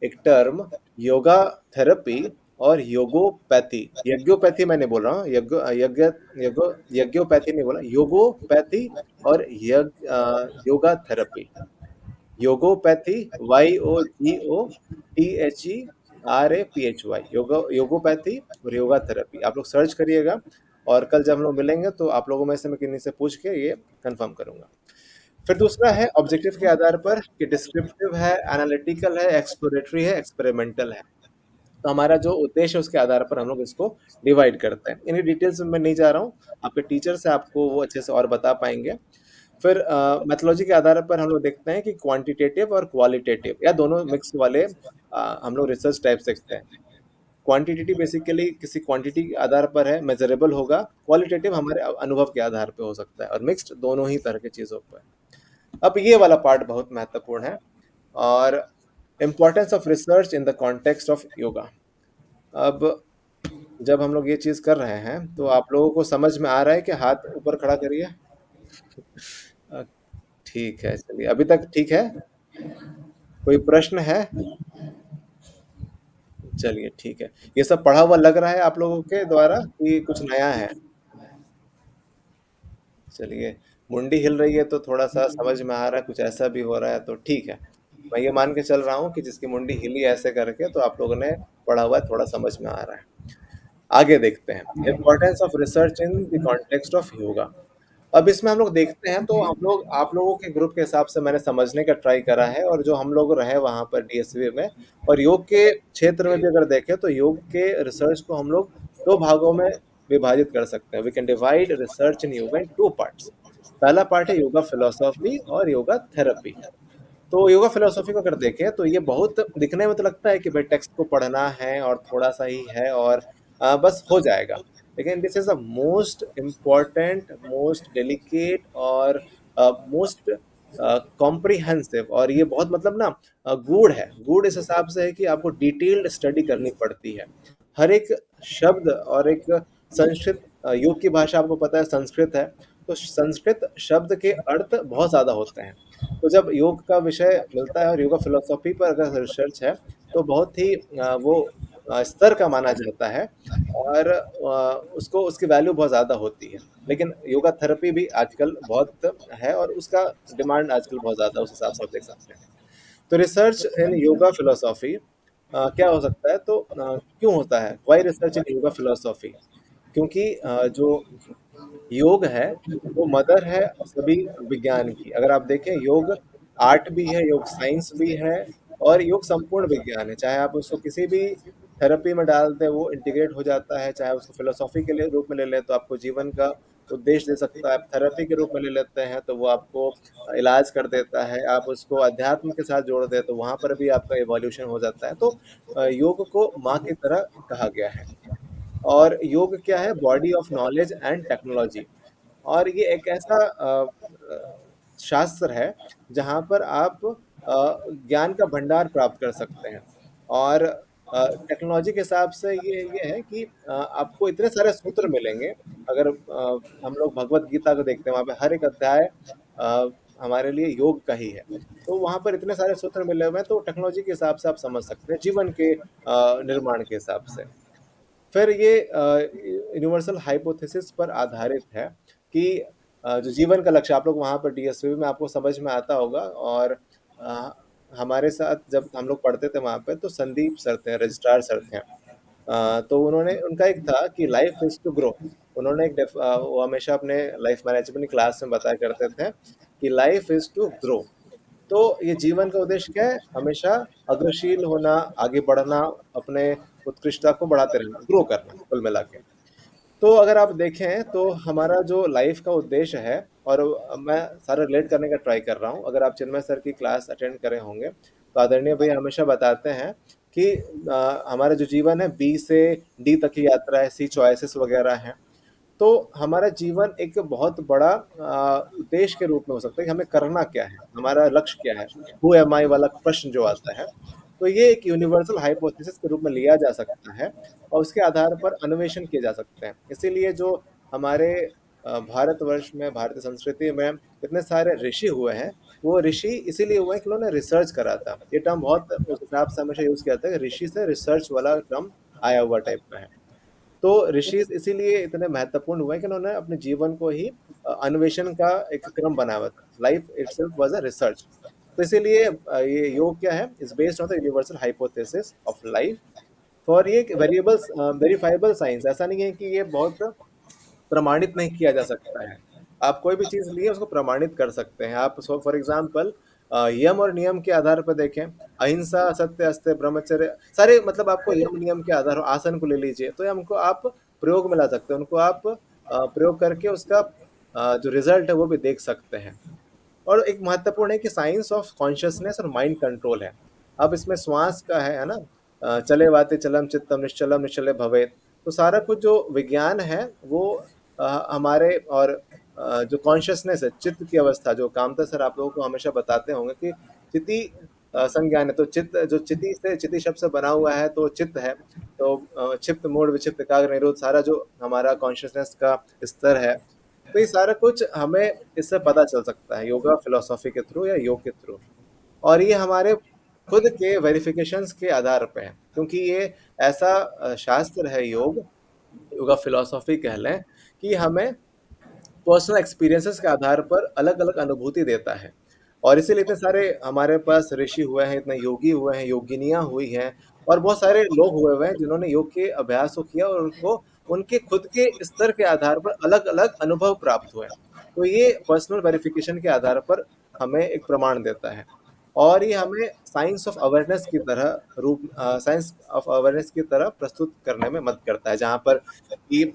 एक टर्म, योगा थेरेपी और योगोपैथी। यज्ञोपैथी मैं नहीं बोल रहा हूँ, यज्ञ यज्ञ यज्ञो यज्ञोपैथी नहीं बोला, योगोपैथी और योगा थेरेपी। योगोपैथी, YOGOTHERAPHY, योगोपैथी और योगा थेरेपी, आप लोग सर्च करिएगा। और कल जब हम लोग मिलेंगे तो आप लोगों में से मैं किन्हीं से पूछ के ये कंफर्म करूंगा। फिर दूसरा है ऑब्जेक्टिव के आधार पर, कि डिस्क्रिप्टिव है, एनालिटिकल है, एक्सप्लोरेटरी है, एक्सपेरिमेंटल है। तो हमारा जो उद्देश्य है उसके आधार पर हम लोग इसको डिवाइड करते हैं। इन्हीं डिटेल्स में मैं नहीं जा रहा हूँ, आपके टीचर से आपको वो अच्छे से और बता पाएंगे। फिर मेथोलॉजी के आधार पर हम लोग देखते हैं कि क्वांटिटेटिव और क्वालिटेटिव या दोनों मिक्स वाले हम लोग रिसर्च टाइप देखते हैं। क्वांटिटेटिव बेसिकली किसी क्वांटिटी के आधार पर है, मेजरेबल होगा। क्वालिटेटिव हमारे अनुभव के आधार पे हो सकता है, और मिक्स्ड दोनों ही तरह की चीज़ों पर। अब ये वाला पार्ट बहुत महत्वपूर्ण है, और importance of research in the context of yoga. अब जब हम लोग ये चीज़ कर रहे हैं तो आप लोगों को समझ में आ रहा है कि हाथ ऊपर खड़ा करिए। अ, ठीक है, चलिए अभी तक ठीक है। कोई प्रश्न है? चलिए ठीक है। ये सब पढ़ा हुआ लग रहा है आप लोगों के द्वारा कि कुछ नया है? चलिए, मुंडी हिल रही है तो थोड़ा सा समझ में आ रहा है, कुछ ऐसा भी हो रहा है तो ठीक है। मैं ये मान के चल रहा हूँ कि जिसकी मुंडी हिली ऐसे करके, तो आप लोगों ने पढ़ा हुआ है, थोड़ा समझ में आ रहा है। आगे देखते हैं, importance of research in the context of yoga. अब इसमें हम लोग देखते हैं तो हम लोग आप लोगों के ग्रुप के हिसाब से मैंने समझने का ट्राई करा है, और जो हम लोग रहे वहाँ पर डीएसवी में, और योग के क्षेत्र में भी अगर देखें तो योग के रिसर्च को हम लोग दो भागों में विभाजित कर सकते हैं। We can divide research in yoga in two parts. पहला पार्ट है योगा फिलोसॉफी और योगा थेरेपी। तो योगा फिलोसॉफी को अगर देखें तो ये बहुत दिखने में तो लगता है कि भाई टेक्स्ट को पढ़ना है और थोड़ा सा ही है, और बस हो जाएगा। लेकिन this is the most important, most delicate और मोस्ट कॉम्प्रिहेंसिव, और ये बहुत मतलब ना गूढ़ है। गूढ़ इस हिसाब से है कि आपको डिटेल्ड स्टडी करनी पड़ती है हर एक शब्द। और एक संस्कृत योग की भाषा आपको पता है संस्कृत है, तो संस्कृत शब्द के अर्थ बहुत ज़्यादा होते हैं। तो जब योग का विषय मिलता है और योगा फिलोसॉफी पर अगर रिसर्च है तो बहुत ही वो स्तर का माना जाता है, और उसको उसकी वैल्यू बहुत ज़्यादा होती है। लेकिन योगा थेरेपी भी आजकल बहुत है, और उसका डिमांड आजकल बहुत ज़्यादा है, उस हिसाब से आप देख सकते हैं। तो रिसर्च इन योगा फिलोसॉफी क्या हो सकता है, तो क्यों होता है, why research in yoga philosophy? क्योंकि जो योग है वो मदर है सभी विज्ञान की। अगर आप देखें, योग आर्ट भी है, योग साइंस भी है, और योग संपूर्ण विज्ञान है। चाहे आप उसको किसी भी थेरेपी में डाल दें वो इंटीग्रेट हो जाता है, चाहे उसको फिलोसॉफी के लिए रूप में ले लें तो आपको जीवन का उद्देश्य दे सकता है, आप थेरेपी के रूप में ले लेते हैं तो वो आपको इलाज कर देता है, आप उसको अध्यात्म के साथ जोड़ दें तो वहाँ पर भी आपका इवोल्यूशन हो जाता है। तो योग को माँ की तरह कहा गया है। और योग क्या है, body of knowledge and technology. और ये एक ऐसा शास्त्र है जहाँ पर आप ज्ञान का भंडार प्राप्त कर सकते हैं। और टेक्नोलॉजी के हिसाब से ये है कि आपको इतने सारे सूत्र मिलेंगे। अगर हम लोग भगवत गीता को देखते हैं, वहाँ पे हर एक अध्याय अ, हमारे लिए योग का ही है। तो वहाँ पर इतने सारे सूत्र मिले हुए हैं, तो टेक्नोलॉजी के हिसाब से आप समझ सकते हैं, जीवन के निर्माण के हिसाब से। फिर ये यूनिवर्सल हाइपोथेसिस पर आधारित है कि जो जीवन का लक्ष्य, आप लोग वहाँ पर डीएसपी में आपको समझ में आता होगा। और अ, हमारे साथ जब हम लोग पढ़ते थे वहाँ पे, तो संदीप सर थे, रजिस्ट्रार सर थे। तो उन्होंने, उनका एक था कि लाइफ इज टू ग्रो। उन्होंने वो हमेशा अपने लाइफ मैनेजमेंट क्लास में बताया करते थे कि लाइफ इज टू ग्रो। तो ये जीवन का उद्देश्य क्या है? हमेशा अग्रशील होना, आगे बढ़ना, अपने उत्कृष्टता को बढ़ाते रहना, ग्रो करना कुल मिला के। तो अगर आप देखें तो हमारा जो लाइफ का उद्देश्य है, और मैं सारा रिलेट करने का ट्राई कर रहा हूँ। अगर आप चिन्मय सर की क्लास अटेंड करे होंगे तो आदरणीय भैया हमेशा बताते हैं कि हमारा जो जीवन है बी से डी तक की यात्रा है, सी चॉइसेस वगैरह हैं। तो हमारा जीवन एक बहुत बड़ा उद्देश्य के रूप में हो सकता है कि हमें करना क्या है, हमारा लक्ष्य क्या है, हु एम आई वाला प्रश्न जो आता है। तो ये एक यूनिवर्सल हाइपोथेसिस के रूप में लिया जा सकता है और उसके आधार पर अन्वेषण किए जा सकते हैं। इसीलिए जो हमारे भारतवर्ष में, भारतीय संस्कृति में इतने सारे ऋषि हुए हैं, वो ऋषि इसीलिए हुए हैं कि उन्होंने रिसर्च करा था। ये टर्म बहुत उस हिसाब से हमेशा यूज किया जाता है कि ऋषि से रिसर्च वाला टर्म आया हुआ टाइप का है। तो ऋषि इसीलिए इतने महत्वपूर्ण हुए कि उन्होंने अपने जीवन को ही अन्वेषण का एक क्रम बनाया हुआ था। Life itself was a research. तो इसीलिए ये योग क्या है, is based on the universal hypothesis of life. For ये वेरिएबल्स वेरीफाइबल साइंस, ऐसा नहीं है कि ये बहुत प्रमाणित नहीं किया जा सकता है। आप कोई भी चीज लिए उसको प्रमाणित कर सकते हैं आप। सो फॉर एग्जांपल यम और नियम के आधार पर देखें, अहिंसा, सत्य, अस्त्य, ब्रह्मचर्य, सारे मतलब आपको यम नियम के आधार, आसन को ले लीजिए तो ये हमको आप प्रयोग में ला सकते हैं, उनको आप प्रयोग करके उसका जो रिजल्ट है वो भी देख सकते हैं। और एक महत्वपूर्ण है कि साइंस ऑफ कॉन्शियसनेस और माइंड कंट्रोल है। अब इसमें श्वास का है ना, चले वाते चलम चित्तम निश्चलम निश्चले भवेत। तो सारा कुछ जो विज्ञान है वो हमारे, और जो कॉन्शियसनेस है, चित्त की अवस्था, जो कामता सर आप लोगों को हमेशा बताते होंगे कि चिति संज्ञान है, तो चित्त जो चिति से, चिति शब्द से बना हुआ है तो चित्त है। तो क्षिप्त मूड विक्षिप्त एकाग्र निरोध, सारा जो हमारा कॉन्शियसनेस का स्तर है, तो ये सारा कुछ हमें इससे पता चल सकता है योगा फिलोसॉफी के थ्रू या योग के थ्रू। और ये हमारे खुद के वेरिफिकेशंस के आधार पे है, क्योंकि ये ऐसा शास्त्र है योग, योगा फिलोसॉफी कह लें, कि हमें पर्सनल एक्सपीरियंसेस के आधार पर अलग अलग अनुभूति देता है। और इसीलिए इतने सारे हमारे पास ऋषि हुए हैं, इतने योगी हुए हैं, योगिनियां हुई हैं, और बहुत सारे लोग हुए हुए हैं जिन्होंने योग के अभ्यास को किया और उनको उनके खुद के स्तर के आधार पर अलग अलग अनुभव प्राप्त हुए हैं। तो ये पर्सनल वेरिफिकेशन के आधार पर हमें एक प्रमाण देता है। और ये हमें साइंस ऑफ अवेयरनेस की तरह साइंस ऑफ अवेयरनेस की तरह प्रस्तुत करने में मदद करता है, जहाँ पर कि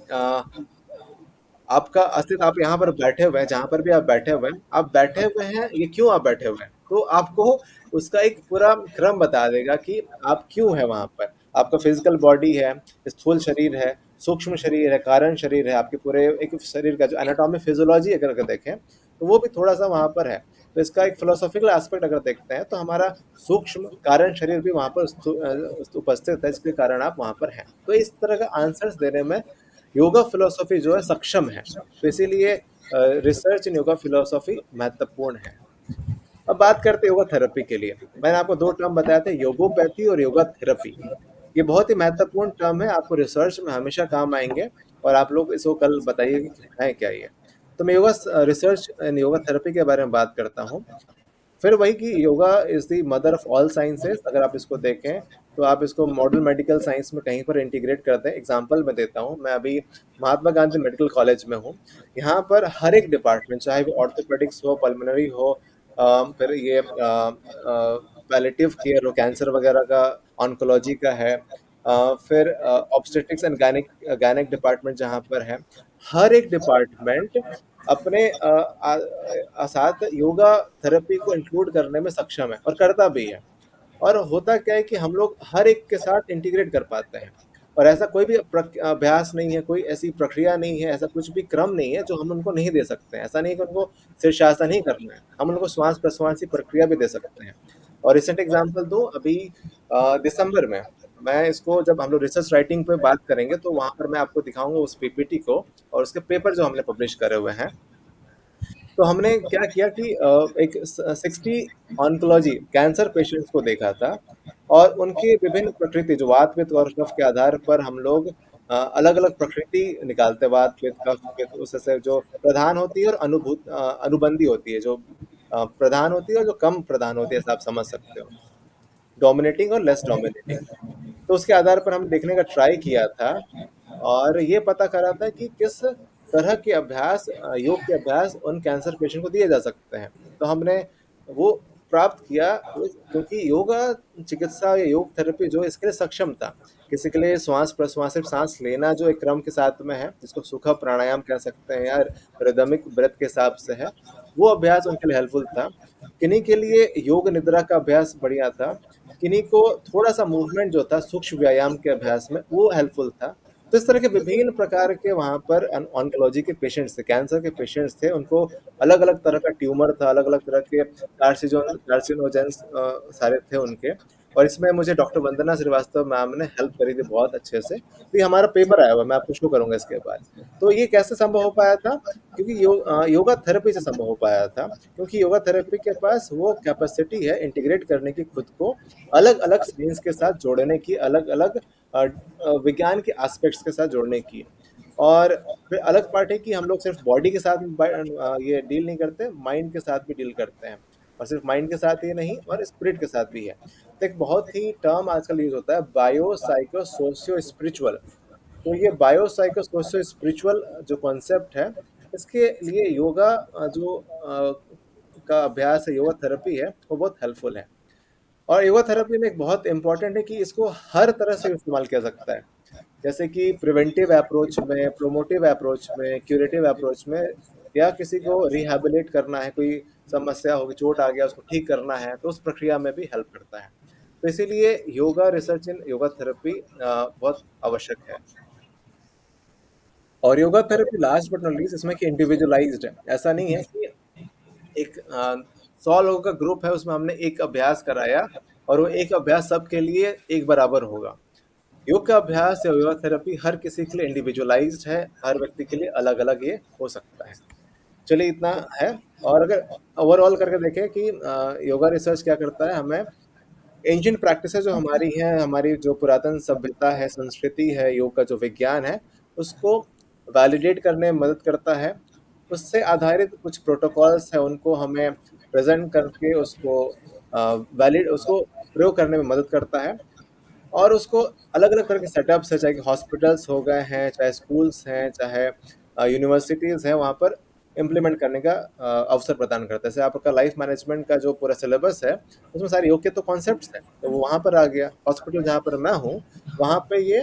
आपका अस्तित्व, आप यहाँ पर बैठे हुए हैं, जहाँ पर भी आप बैठे हुए हैं, आप बैठे हुए हैं, ये क्यों आप बैठे हुए हैं, तो आपको उसका एक पूरा क्रम बता देगा कि आप क्यों हैं वहाँ पर। आपका फिजिकल बॉडी है, स्थूल शरीर है, सूक्ष्म शरीर है, कारण शरीर है, आपके पूरे एक शरीर का जो एनाटॉमी फिजियोलॉजी अगर देखें तो वो भी थोड़ा सा वहाँ पर है। तो इसका एक फिलोसॉफिकल एस्पेक्ट अगर देखते हैं तो हमारा सूक्ष्म कारण शरीर भी वहाँ पर उपस्थित है, जिसके कारण आप वहाँ पर हैं। तो इस तरह का आंसर्स देने में योगा फिलोसॉफी जो है सक्षम है। तो इसीलिए रिसर्च इन योगा फिलोसॉफी महत्वपूर्ण है। अब बात करते हैं योगा थेरेपी के लिए। मैंने आपको दो टर्म बताए थे, योगोपैथी और योगा थेरेपी। ये बहुत ही महत्वपूर्ण टर्म है, आपको रिसर्च में हमेशा काम आएंगे, और आप लोग इसको कल बताइए कि है क्या ये। तो मैं yoga research and yoga therapy के बारे में बात करता हूँ। फिर वही कि yoga is the mother of all sciences. अगर आप इसको देखें तो आप इसको मॉडर्न मेडिकल साइंस में कहीं पर इंटीग्रेट करते हैं। एग्जांपल मैं देता हूँ, मैं अभी महात्मा गांधी मेडिकल कॉलेज में हूँ। यहाँ पर हर एक डिपार्टमेंट, चाहे वो ऑर्थोपेडिक्स हो, पल्मोनरी हो, फिर ये पैलेटिव केयर हो, कैंसर वगैरह का, ऑन्कोलॉजी का है, फिर ऑब्स्टेट्रिक्स एंड गायनिक डिपार्टमेंट जहाँ पर है, हर एक डिपार्टमेंट अपने साथ योगा थेरेपी को इंक्लूड करने में सक्षम है और करता भी है। और होता क्या है कि हम लोग हर एक के साथ इंटीग्रेट कर पाते हैं, और ऐसा कोई भी अभ्यास नहीं है, कोई ऐसी प्रक्रिया नहीं है, ऐसा कुछ भी क्रम नहीं है जो हम उनको नहीं दे सकते हैं। ऐसा नहीं है कि उनको शीर्षासन ही करना है, हम उनको श्वास प्रश्वास की प्रक्रिया भी दे सकते हैं। और रिसेंट एग्जांपल दूं, अभी दिसंबर में, मैं इसको जब हम लोग रिसर्च राइटिंग पे बात करेंगे तो वहां पर मैं आपको दिखाऊंगा उस पीपीटी को और उसके पेपर जो हमने पब्लिश करे हुए हैं। तो हमने क्या किया कि एक 60 ऑन्कोलॉजी कैंसर पेशेंट्स को देखा था, और उनकी विभिन्न प्रकृति, जो वात पित्त और कफ के आधार पर हम लोग अलग अलग प्रकृति निकालते हैं, वात पित्त कफ पित्त, उससे जो प्रधान होती है और अनुबंधी होती है, जो प्रधान होती है और जो कम प्रधान होती है, ऐसा आप समझ सकते हो, डोमिनेटिंग और लेस डोमिनेटिंग। तो उसके आधार पर हम देखने का ट्राई किया था, और ये पता करा था कि किस तरह के अभ्यास, योग के अभ्यास उन कैंसर पेशेंट को दिए जा सकते हैं। तो हमने वो प्राप्त किया क्योंकि योगा चिकित्सा या योग थेरेपी जो इसके लिए सक्षम था। किसी के लिए श्वास प्रश्वास सिर्फ सांस लेना जो एक क्रम के साथ में है, जिसको सुखा प्राणायाम कह सकते हैं या रिदमिक ब्रेथ के हिसाब से है, वो अभ्यास उनके लिए हेल्पफुल था। किन्हीं के लिए योग निद्रा का अभ्यास बढ़िया था, किन्हीं को थोड़ा सा मूवमेंट जो था सूक्ष्म व्यायाम के अभ्यास में वो हेल्पफुल था। तो इस तरह के विभिन्न प्रकार के वहाँ पर ऑन्कोलॉजी के पेशेंट्स थे, कैंसर के पेशेंट्स थे, उनको अलग अलग तरह का ट्यूमर था, अलग अलग तरह के कार्सिनोजेंस सारे थे उनके। और इसमें मुझे डॉक्टर वंदना श्रीवास्तव मैम ने हेल्प करी थी बहुत अच्छे से। तो ये हमारा पेपर आया हुआ है, मैं आपको शो करूंगा इसके बाद। तो ये कैसे संभव हो पाया था? क्योंकि योगा थेरेपी से संभव हो पाया था, क्योंकि योगा थेरेपी के पास वो कैपेसिटी है इंटीग्रेट करने की, खुद को अलग अलग साइंस के साथ जोड़ने की, अलग अलग विज्ञान के एस्पेक्ट्स के साथ जोड़ने की। और फिर अलग पार्ट है कि हम लोग सिर्फ बॉडी के साथ ये डील नहीं करते, माइंड के साथ भी डील करते हैं। और सिर्फ माइंड के साथ ही नहीं, और स्पिरिट के साथ भी है। तो एक बहुत ही टर्म आजकल यूज होता है, बायो साइको सोशियो स्पिरिचुअल। तो ये बायो साइको सोशियो स्पिरिचुअल जो कॉन्सेप्ट है, इसके लिए योगा का अभ्यास है, योगा थेरेपी है, वो बहुत हेल्पफुल है। और योगा थेरेपी में एक बहुत इंपॉर्टेंट है कि इसको हर तरह से इस्तेमाल किया सकता है। जैसे कि प्रिवेंटिव अप्रोच में, प्रोमोटिव अप्रोच में, क्यूरेटिव अप्रोच में, या किसी को रिहैबिलिट करना है, कोई समस्या होगी, चोट आ गया, उसको ठीक करना है, तो उस प्रक्रिया में भी हेल्प करता है। तो इसीलिए yoga research in yoga therapy बहुत आवश्यक है। और yoga therapy last but not least इसमें कि इंडिविजुअलाइज्ड है। ऐसा नहीं है कि एक 100 लोगों का ग्रुप है, उसमें हमने एक अभ्यास कराया और वो एक अभ्यास सबके लिए एक बराबर होगा। योग का अभ्यास या योगा थेरेपी हर किसी के लिए इंडिविजुअलाइज्ड है, हर व्यक्ति के लिए अलग अलग ये हो सकता है। चलिए इतना है। और अगर ओवरऑल करके देखें कि योगा रिसर्च क्या करता है, हमें एंशिएंट प्रैक्टिसेस जो हमारी हैं, हमारी जो पुरातन सभ्यता है, संस्कृति है, योग का जो विज्ञान है, उसको वैलिडेट करने में मदद करता है। उससे आधारित कुछ प्रोटोकॉल्स हैं, उनको हमें प्रेजेंट करके उसको वैलिड उसको प्रयोग करने में मदद करता है। और उसको अलग अलग तरह के सेटअप्स है, चाहे कि हॉस्पिटल्स हो गए हैं, चाहे स्कूल्स हैं, चाहे यूनिवर्सिटीज़ हैं, वहाँ पर इम्प्लीमेंट करने का अवसर प्रदान करता है। जैसे आपका लाइफ मैनेजमेंट का जो पूरा सिलेबस है, उसमें सारे योग के तो कॉन्सेप्ट्स हैं, तो वो वहाँ पर आ गया। हॉस्पिटल जहाँ पर मैं हूँ, वहाँ पे ये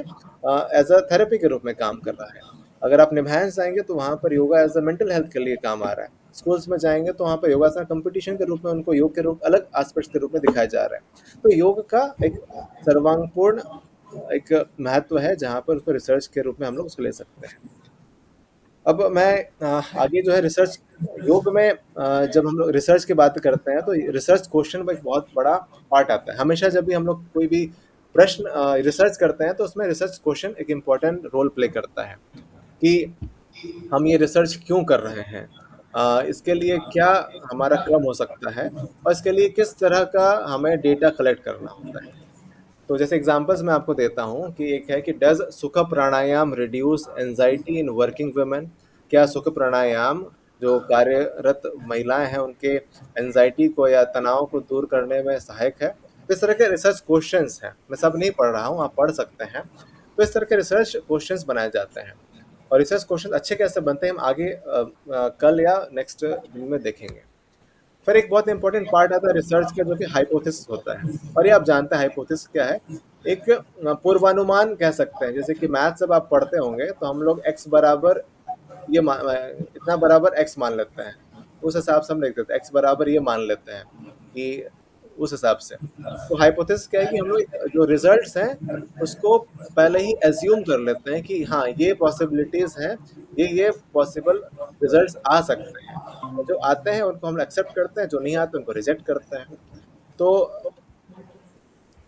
एज अ थेरेपी के रूप में काम कर रहा है। अगर आप निभांस जाएंगे तो वहाँ पर yoga as a mental health के लिए काम आ रहा है। स्कूल्स में जाएंगे तो वहाँ पर योगासन कंपटीशन के रूप में, उनको योग के रूप अलग एस्पेक्ट्स के रूप में दिखाया जा रहा है। तो योग का एक सर्वांगपूर्ण एक महत्व है, जहाँ पर उसको रिसर्च के रूप में हम लोग उसको ले सकते हैं। अब मैं आगे जो है रिसर्च योग में जब हम लोग रिसर्च की बात करते हैं, तो रिसर्च क्वेश्चन में एक बहुत बड़ा पार्ट आता है। हमेशा जब भी हम लोग कोई भी प्रश्न रिसर्च करते हैं, तो उसमें रिसर्च क्वेश्चन एक इम्पॉर्टेंट रोल प्ले करता है कि हम ये रिसर्च क्यों कर रहे हैं, इसके लिए क्या हमारा क्रम हो सकता है, और इसके लिए किस तरह का हमें डेटा कलेक्ट करना होता है। तो जैसे एग्जांपल्स मैं आपको देता हूँ कि एक है कि does Sukh pranayama reduce anxiety in working women. क्या सुख प्राणायाम जो कार्यरत महिलाएं हैं, उनके एंजाइटी को या तनाव को दूर करने में सहायक है? तो इस तरह के रिसर्च क्वेश्चंस हैं, मैं सब नहीं पढ़ रहा हूँ, आप पढ़ सकते हैं। तो इस तरह के रिसर्च क्वेश्चंस बनाए जाते हैं। और रिसर्च क्वेश्चन अच्छे कैसे बनते हैं, हम आगे कल या नेक्स्ट दिन में देखेंगे। फिर एक बहुत इंपॉर्टेंट पार्ट आता है रिसर्च का, जो कि हाइपोथेसिस होता है। और ये आप जानते हैं हाइपोथेसिस क्या है? एक पूर्वानुमान कह सकते हैं। जैसे कि मैथ जब आप पढ़ते होंगे, तो हम लोग x बराबर इतना बराबर x मान लेते हैं, उस हिसाब से हम लिख देते हैं x बराबर ये मान लेते हैं कि उस हिसाब से। तो हाइपोथेसिस क्या है कि हम लोग जो रिजल्ट्स हैं उसको पहले ही एज्यूम कर लेते हैं कि हाँ, ये पॉसिबिलिटीज हैं, ये पॉसिबल रिजल्ट्स आ सकते हैं। और जो आते हैं उनको हम एक्सेप्ट करते हैं, जो नहीं आते उनको रिजेक्ट करते हैं। तो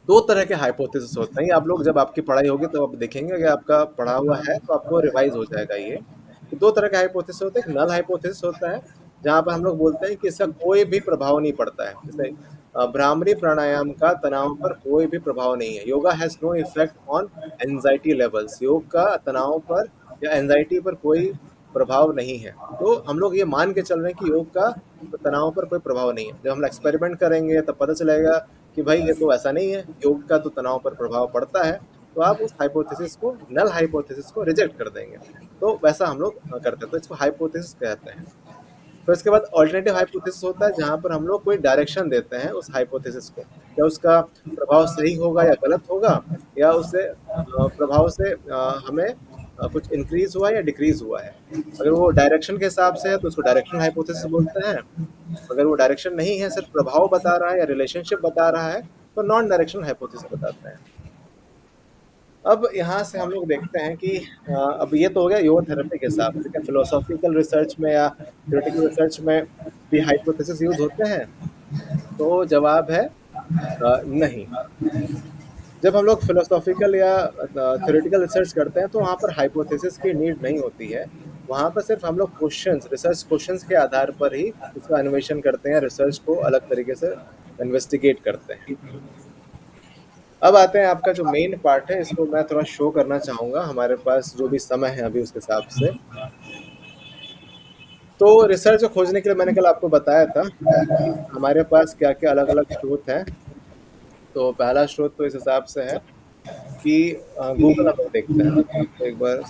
दो तरह के हाइपोथेसिस होते हैं। आप लोग जब आपकी पढ़ाई होगी तो आप देखेंगे, अगर आपका पढ़ा हुआ है तो आपको रिवाइज हो जाएगा ये। तो दो तरह के हाइपोथेसिस होते हैं। एक नल हाइपोथेसिस होता है, जहाँ पर हम लोग बोलते हैं कि इसका कोई भी प्रभाव नहीं पड़ता है। जैसे भ्रामरी प्राणायाम का तनाव पर कोई भी प्रभाव नहीं है। Yoga has no effect on anxiety levels. योग का तनाव पर या एंजाइटी पर कोई प्रभाव नहीं है। तो हम लोग ये मान के चल रहे हैं कि योग का तनाव पर कोई प्रभाव नहीं है। जब हम एक्सपेरिमेंट करेंगे तब पता चलेगा कि भाई ये तो ऐसा नहीं है, योग का तो तनाव पर प्रभाव पड़ता है। तो आप उस हाइपोथेसिस को, नल हाइपोथेसिस को रिजेक्ट कर देंगे। तो वैसा हम लोग करते हैं, तो इसको हाइपोथेसिस कहते हैं। फिर उसके बाद अल्टरनेटिव हाइपोथेसिस होता है जहाँ पर हम लोग कोई डायरेक्शन देते हैं उस हाइपोथेसिस को, क्या उसका प्रभाव सही होगा या गलत होगा, या उससे प्रभाव से हमें कुछ इंक्रीज हुआ या डिक्रीज हुआ है। अगर वो डायरेक्शन के हिसाब से है तो उसको डायरेक्शनल हाइपोथेसिस बोलते हैं। अगर वो डायरेक्शन नहीं है, सिर्फ प्रभाव बता रहा है या रिलेशनशिप बता रहा है, तो नॉन डायरेक्शनल हाइपोथेसिस बताते हैं। अब यहाँ से हम लोग देखते हैं कि अब ये तो हो गया योग थेरेपी के हिसाब से, क्या फिलोसॉफिकल रिसर्च में या थ्योरेटिकल रिसर्च में भी हाइपोथेसिस यूज होते हैं? तो जवाब है नहीं। जब हम लोग फिलोसॉफिकल या थ्योरेटिकल रिसर्च करते हैं तो वहाँ पर हाइपोथेसिस की नीड नहीं होती है। वहाँ पर सिर्फ हम लोग क्वेश्चंस, रिसर्च क्वेश्चंस के आधार पर ही उसका अन्वेषण करते हैं, रिसर्च को अलग तरीके से इन्वेस्टिगेट करते हैं। अब आते हैं आपका जो मेन पार्ट है, इसको मैं थोड़ा शो करना चाहूँगा, हमारे पास जो भी समय है अभी उसके हिसाब से। तो रिसर्च को खोजने के लिए मैंने कल आपको बताया था कि हमारे पास क्या-क्या अलग-अलग स्रोत हैं। तो पहला स्रोत तो इस हिसाब से है कि गूगल हम लोग देखते हैं ना, तो आपको एक बार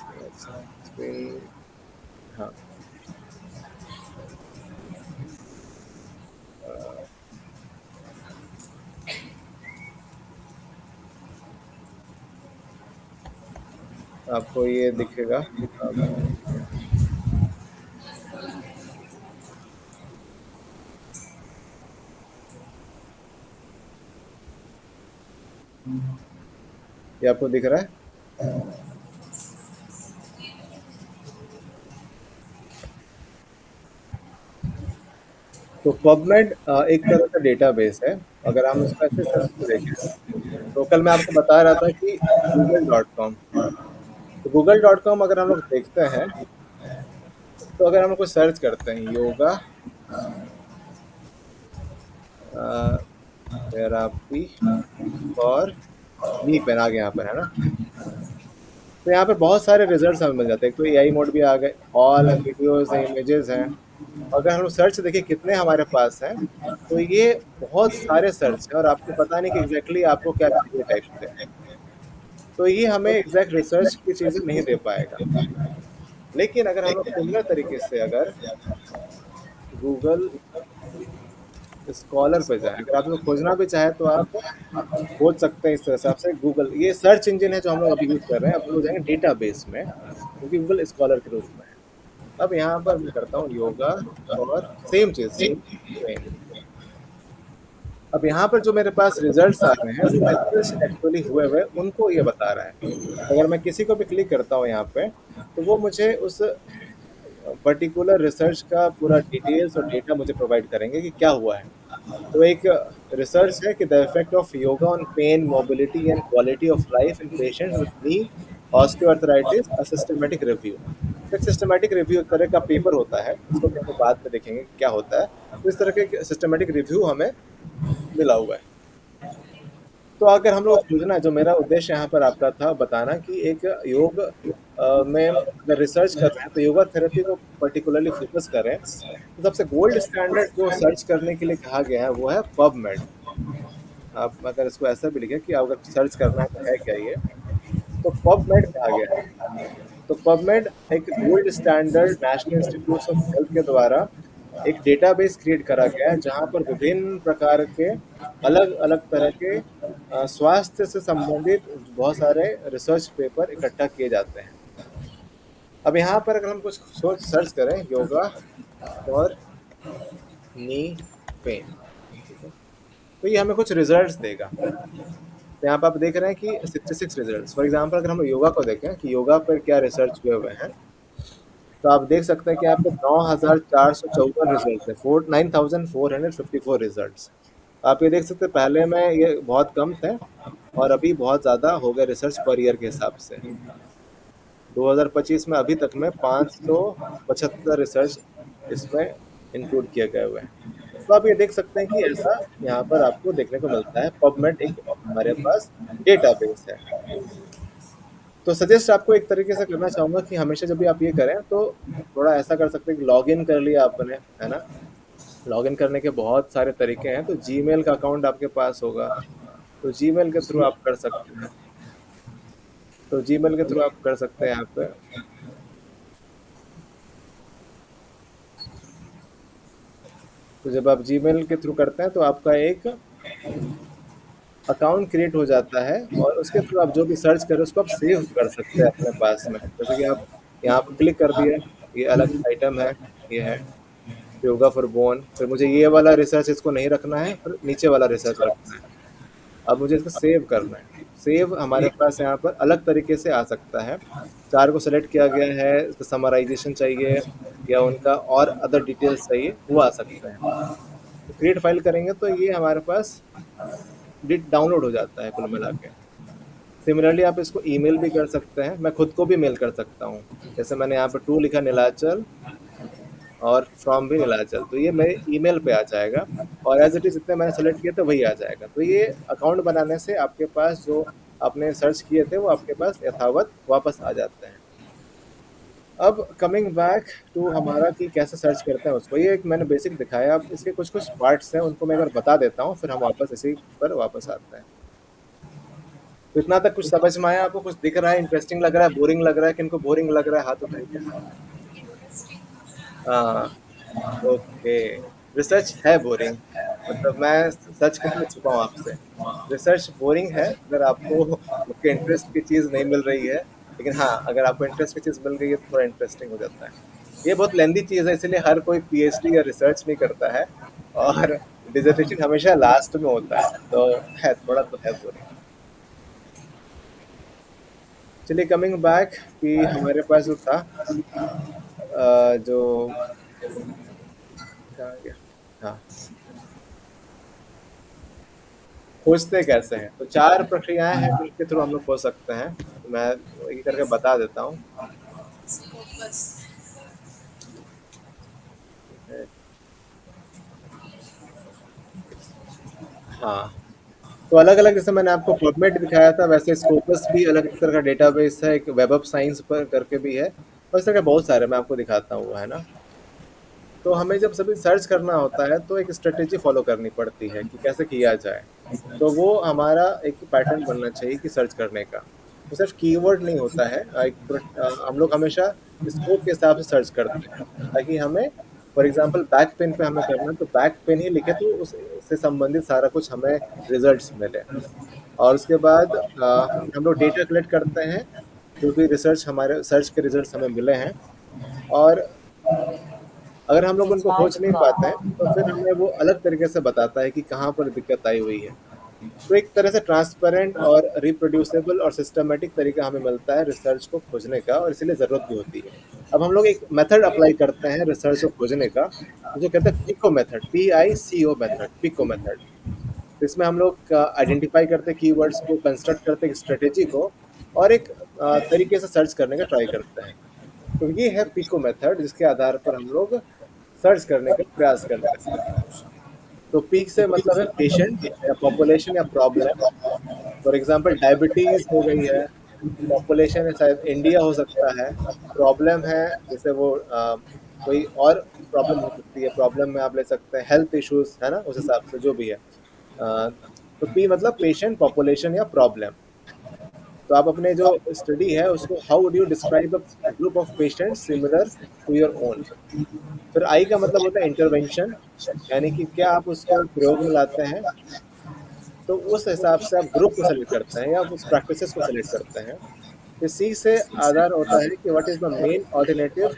स्क्रीन, हाँ, अ, आपको ये दिखेगा। अब ये आपको दिख रहा है? तो पबमेड एक तरह का डेटाबेस है। अगर हम उसको ऐसे सर्च में देखें, तो कल मैं आपको बता रहा था कि google.com, तो google.com अगर हम लोग देखते हैं, तो अगर हम लोग कुछ सर्च करते हैं योगा थेरापी और नी पेन आ गया यहाँ पर, है ना? तो यहाँ पे बहुत सारे रिजल्ट्स हमें मिल जाते हैं। एक तो एआई मोड भी आ गए, ऑल वीडियोस हैं, इमेजेस हैं। अगर हम सर्च देखिए कितने हमारे पास हैं, तो ये बहुत सारे सर्च हैं और आपको पता नहीं कि एग्जैक्टली आपको क्या चाहिए टाइप से। तो ये हमें एग्जैक्ट रिसर्च की चीज़ें नहीं दे पाएगा। लेकिन अगर हम लोग सिमिलर तरीके से अगर गूगल स्कॉलर पे जाएं, अगर आप लोग खोजना भी चाहे तो आप खोज सकते हैं इस हिसाब से। गूगल ये सर्च इंजन है जो हम लोग अभी यूज़ कर रहे हैं, अब लोग जाएंगे डेटाबेस में, क्योंकि गूगल स्कॉलर के रूप में है। अब यहाँ पर मैं करता हूँ योगा और सेम चीज़ नी पेन। अब यहाँ पर जो मेरे पास रिजल्ट्स आ रहे हैं वो रिसर्च एक्चुअली हुए हुए उनको ये बता रहा है। तो अगर मैं किसी को भी क्लिक करता हूँ यहाँ पे, तो वो मुझे उस पर्टिकुलर रिसर्च का पूरा डिटेल्स और डेटा मुझे प्रोवाइड करेंगे कि क्या हुआ है। तो एक रिसर्च है कि the effect of yoga on pain, mobility and quality of life in patients with knee osteoarthritis, a systematic review. एक सिस्टमैटिक रिव्यू एक तरह का पेपर होता है, उसको भी हम लोग बाद में देखेंगे कि क्या होता है। तो इस तरह के सिस्टमैटिक रिव्यू हमें मिला हुआ है। तो अगर हम लोग खोजना, जो मेरा उद्देश्य यहाँ पर आपका था बताना कि एक योग में अगर रिसर्च कर रहे हैं तो योगा थेरेपी को पर्टिकुलरली फोकस करें, तो सबसे गोल्ड स्टैंडर्ड जो सर्च करने के लिए कहा गया है वो है पबमेड। आप अगर इसको ऐसा भी लिखें कि अगर सर्च करना है तो है क्या ये, तो पबमेड कहा गया है। तो पबमेड एक gold standard national institute of health के द्वारा एक डेटाबेस क्रिएट करा गया है जहाँ पर विभिन्न प्रकार के अलग अलग तरह के स्वास्थ्य से संबंधित बहुत सारे रिसर्च पेपर इकट्ठा किए जाते हैं। अब यहाँ पर अगर हम कुछ सोच सर्च करें योगा और नी पेन, ठीक है, तो ये हमें कुछ रिजल्ट्स देगा। तो यहाँ पर आप देख रहे हैं कि 66 रिजल्ट्स। फॉर एग्जांपल अगर हम योगा को देखें कि योगा पर क्या रिसर्च हुए हुए हैं, तो आप देख सकते हैं कि यहाँ पे 9,454 रिजल्ट है, 9,454 रिजल्ट्स। आप ये देख सकते हैं पहले में ये बहुत कम थे और अभी बहुत ज़्यादा हो गए रिसर्च पर ईयर के हिसाब से। 2025 में अभी तक में 575 रिसर्च इसमें इंक्लूड किए गए हुए हैं। तो आप ये देख सकते हैं कि ऐसा यहाँ पर आपको देखने को मिलता है। पबमेड एक हमारे पास डेटाबेस है। तो सजेस्ट आपको एक तरीके से करना चाहूँगा कि हमेशा जब भी आप ये करें तो थोड़ा ऐसा कर सकते हैं कि लॉगिन कर लिया आपने, है ना? लॉगिन करने के बहुत सारे तरीके हैं, तो जीमेल का अकाउंट आपके पास होगा, तो जीमेल के थ्रू आप कर सकते हैं। तो जीमेल के थ्रू आप कर सकते हैं यहाँ पे। तो जब आप जीमेल के थ्रू करते हैं तो आपका एक अकाउंट क्रिएट हो जाता है, और उसके थ्रू आप जो भी सर्च करें उसको आप सेव कर सकते हैं अपने पास में। जैसे कि आप यहाँ पे क्लिक कर दिया, ये अलग आइटम है, ये है योगा फॉर बोन, फिर मुझे ये वाला रिसर्च इसको नहीं रखना है, फिर नीचे वाला रिसर्च रखना है। अब मुझे इसको सेव करना है। सेव हमारे पास यहाँ पर अलग तरीके से आ सकता है। चार को सेलेक्ट किया गया है, इसका समराइजेशन चाहिए या उनका और अदर डिटेल्स चाहिए, वो आ सकता है। तो क्रिएट फाइल करेंगे तो ये हमारे पास डाउनलोड हो जाता है कुल मिला के। सिमिलरली आप इसको ईमेल भी कर सकते हैं, मैं खुद को भी मेल कर सकता हूँ। जैसे मैंने यहाँ पे टू लिखा नीलाचल और फ्रॉम भी नीलाचल, तो ये मेरे ईमेल पे आ जाएगा, और एज इट इज जितने मैंने सेलेक्ट किए थे वही आ जाएगा। तो ये अकाउंट बनाने से आपके पास जो आपने सर्च किए थे वो आपके पास यथावत वापस आ जाते हैं। अब कमिंग बैक टू हमारा कि कैसे सर्च करते हैं उसको, ये एक मैंने बेसिक दिखाया। अब इसके कुछ कुछ पार्ट्स हैं, उनको मैं एक बार बता देता हूँ, फिर हम वापस इसी पर वापस आते हैं। तो इतना तक कुछ समझ में आया आपको? कुछ दिख रहा है, इंटरेस्टिंग लग रहा है, बोरिंग लग रहा है? किनको बोरिंग लग रहा है हाथ उठाइए। हाँ, ओके। रिसर्च है बोरिंग, मतलब मैं सच क्यों छुपाऊं आपसे। रिसर्च बोरिंग है अगर आपको उसके इंटरेस्ट की चीज़ नहीं मिल रही है, लेकिन हाँ अगर आपको इंटरेस्ट की चीज़ मिल गई है तो थोड़ा इंटरेस्टिंग हो जाता है। ये बहुत लेंदी चीज़ है, इसलिए हर कोई पीएचडी या रिसर्च नहीं करता है, और डिसर्टेशन हमेशा लास्ट में होता है, तो है थोड़ा तो है बोरिंग। चलिए कमिंग बैक कि हमारे पास जो था जो कहाँ गया, हाँ, खोजते कैसे हैं। तो चार प्रक्रियाएं हैं जिनके थ्रू हम लोग खोज सकते हैं, तो मैं ये करके बता देता हूँ। हाँ, तो अलग अलग, जैसे मैंने आपको पबमेड दिखाया था, वैसे स्कोपस भी अलग तरह का डेटाबेस है, एक वेब ऑफ साइंस पर करके भी है, और इस तरह के बहुत सारे मैं आपको दिखाता हूँ, है ना। तो हमें जब सभी सर्च करना होता है तो एक स्ट्रेटेजी फॉलो करनी पड़ती है कि कैसे किया जाए। तो वो हमारा एक पैटर्न बनना चाहिए कि सर्च करने का, वो सिर्फ कीवर्ड नहीं होता है। हम लोग हमेशा स्कोप के हिसाब से सर्च करते हैं, ताकि हमें फॉर एग्जांपल बैक पेन पे हमें करना है तो बैक पेन ही लिखे तो उससे संबंधित सारा कुछ हमें रिजल्ट्स मिले। और उसके बाद हम लोग डेटा कलेक्ट करते हैं, जो भी रिसर्च हमारे सर्च के रिजल्ट्स हमें मिले हैं, और अगर हम लोग उनको खोज नहीं पाते हैं तो फिर हमें वो अलग तरीके से बताता है कि कहाँ पर दिक्कत आई हुई है। तो एक तरह से ट्रांसपेरेंट और रिप्रोड्यूसेबल और सिस्टमेटिक तरीका हमें मिलता है रिसर्च को खोजने का, और इसीलिए ज़रूरत भी होती है। अब हम लोग एक मेथड अप्लाई करते हैं रिसर्च को खोजने का, जो कहते हैं PICO method, PICO method, PICO method. इसमें हम लोग आइडेंटिफाई करते हैं कीवर्ड्स को, कंस्ट्रक्ट करते हैं स्ट्रेटेजी को, और एक तरीके से सर्च करने का ट्राई करते हैं। तो ये है पिको मेथड, जिसके आधार पर हम लोग सर्च करने का प्रयास करते हैं। तो पीक से मतलब है पेशेंट या पॉपुलेशन या प्रॉब्लम। फॉर एग्जांपल डायबिटीज हो गई है, पॉपुलेशन है शायद इंडिया हो सकता है, प्रॉब्लम है जैसे वो कोई और प्रॉब्लम हो सकती है, प्रॉब्लम में आप ले सकते हैं हेल्थ इश्यूज, है ना, उस हिसाब से जो भी है। तो पी मतलब पेशेंट, पॉपुलेशन या प्रॉब्लम। तो आप अपने जो स्टडी है उसको how would you describe a group of patients similar to your own. फिर आई का मतलब होता है इंटरवेंशन, यानी कि क्या आप उसको प्रयोग में लाते हैं। तो उस हिसाब से आप ग्रुप को सेलेक्ट करते हैं या उस प्रैक्टिसेस को सेलेक्ट करते हैं। फिर सी से आधार होता है कि what is the main alternative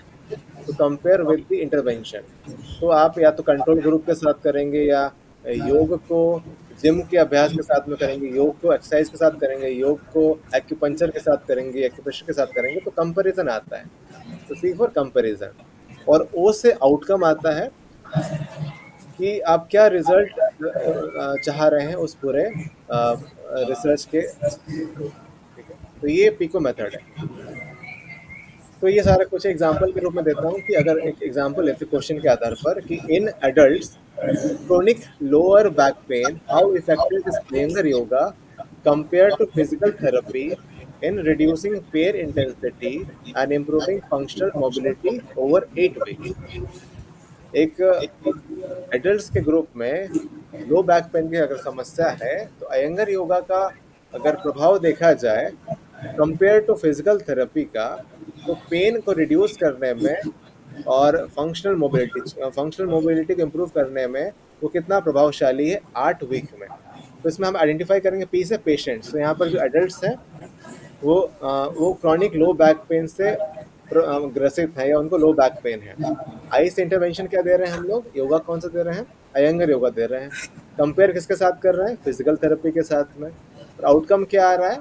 to compare with the intervention. तो आप या तो कंट्रोल ग्रुप के साथ करेंगे, या योग को जिम के अभ्यास के साथ में करेंगे, योग को एक्सरसाइज के साथ करेंगे, योग को एक्यूपंक्चर के साथ करेंगे, एक्यूप्रेशर के साथ करेंगे, तो कंपैरिजन आता है। तो सी फॉर कंपैरिजन। और ओ से आउटकम आता है कि आप क्या रिजल्ट चाह रहे हैं उस पूरे रिसर्च के थ्रू। ठीक है, तो ये पिको मेथड है। तो ये सारा कुछ एग्जांपल के रूप में देता हूँ कि अगर एक एग्जांपल लेते क्वेश्चन के आधार पर कि in adults chronic lower back pain, how effective is Iyengar yoga compared to physical therapy in reducing pain intensity and improving functional mobility over 8 weeks? एक एडल्ट्स के ग्रुप में लो बैक पेन की अगर समस्या है तो अयंगर योगा का अगर प्रभाव देखा जाए कंपेयर टू फिजिकल थेरेपी का, तो पेन को रिड्यूस करने में और फंक्शनल मोबिलिटी को इम्प्रूव करने में वो कितना प्रभावशाली है 8 वीक में। तो इसमें हम आइडेंटिफाई करेंगे, पी से पेशेंट्स। तो यहाँ पर जो एडल्ट्स हैं वो क्रॉनिक लो बैक पेन से ग्रसित है या उनको लो बैक पेन है। आई से इंटरवेंशन क्या दे रहे हैं हम लोग, योगा कौन सा दे रहे हैं, अयंगर योगा दे रहे हैं। कंपेयर किसके साथ कर रहे हैं, फिजिकल थेरेपी के साथ में। और आउटकम क्या आ रहा है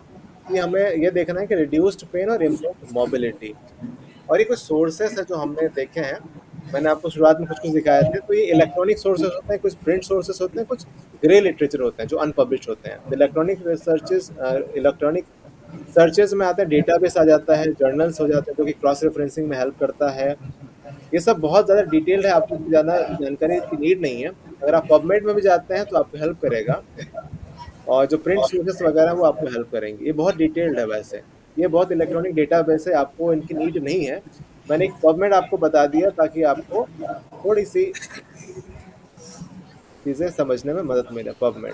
कि हमें ये देखना है कि रिड्यूस्ड पेन और इम्प्रूव्ड मोबिलिटी। और ये कुछ सोर्सेस है जो हमने देखे हैं, मैंने आपको शुरुआत में कुछ कुछ दिखाए थे। तो ये इलेक्ट्रॉनिक सोर्सेस होते हैं, कुछ प्रिंट सोर्सेस होते हैं, कुछ ग्रे लिटरेचर होते हैं जो अनपब्लिश होते हैं। इलेक्ट्रॉनिक सर्चेस में आते हैं, डेटाबेस आ जाता है, जर्नल्स हो जाते हैं जो कि क्रॉस रेफरेंसिंग में हेल्प करता है। ये सब बहुत ज़्यादा डिटेल्ड है, आपको इतनी ज़्यादा जानकारी की नीड नहीं है। अगर आप पबमेड में भी जाते हैं तो आपको हेल्प करेगा, और जो प्रिंट सोर्सेस वगैरह वो आपको हेल्प करेंगे। ये बहुत डिटेल्ड है वैसे, ये बहुत इलेक्ट्रॉनिक डेटाबेस है, आपको इनकी नीड नहीं है। मैंने एक पबमेड आपको बता दिया ताकि आपको थोड़ी सी चीज़ें समझने में मदद मिले, पबमेड।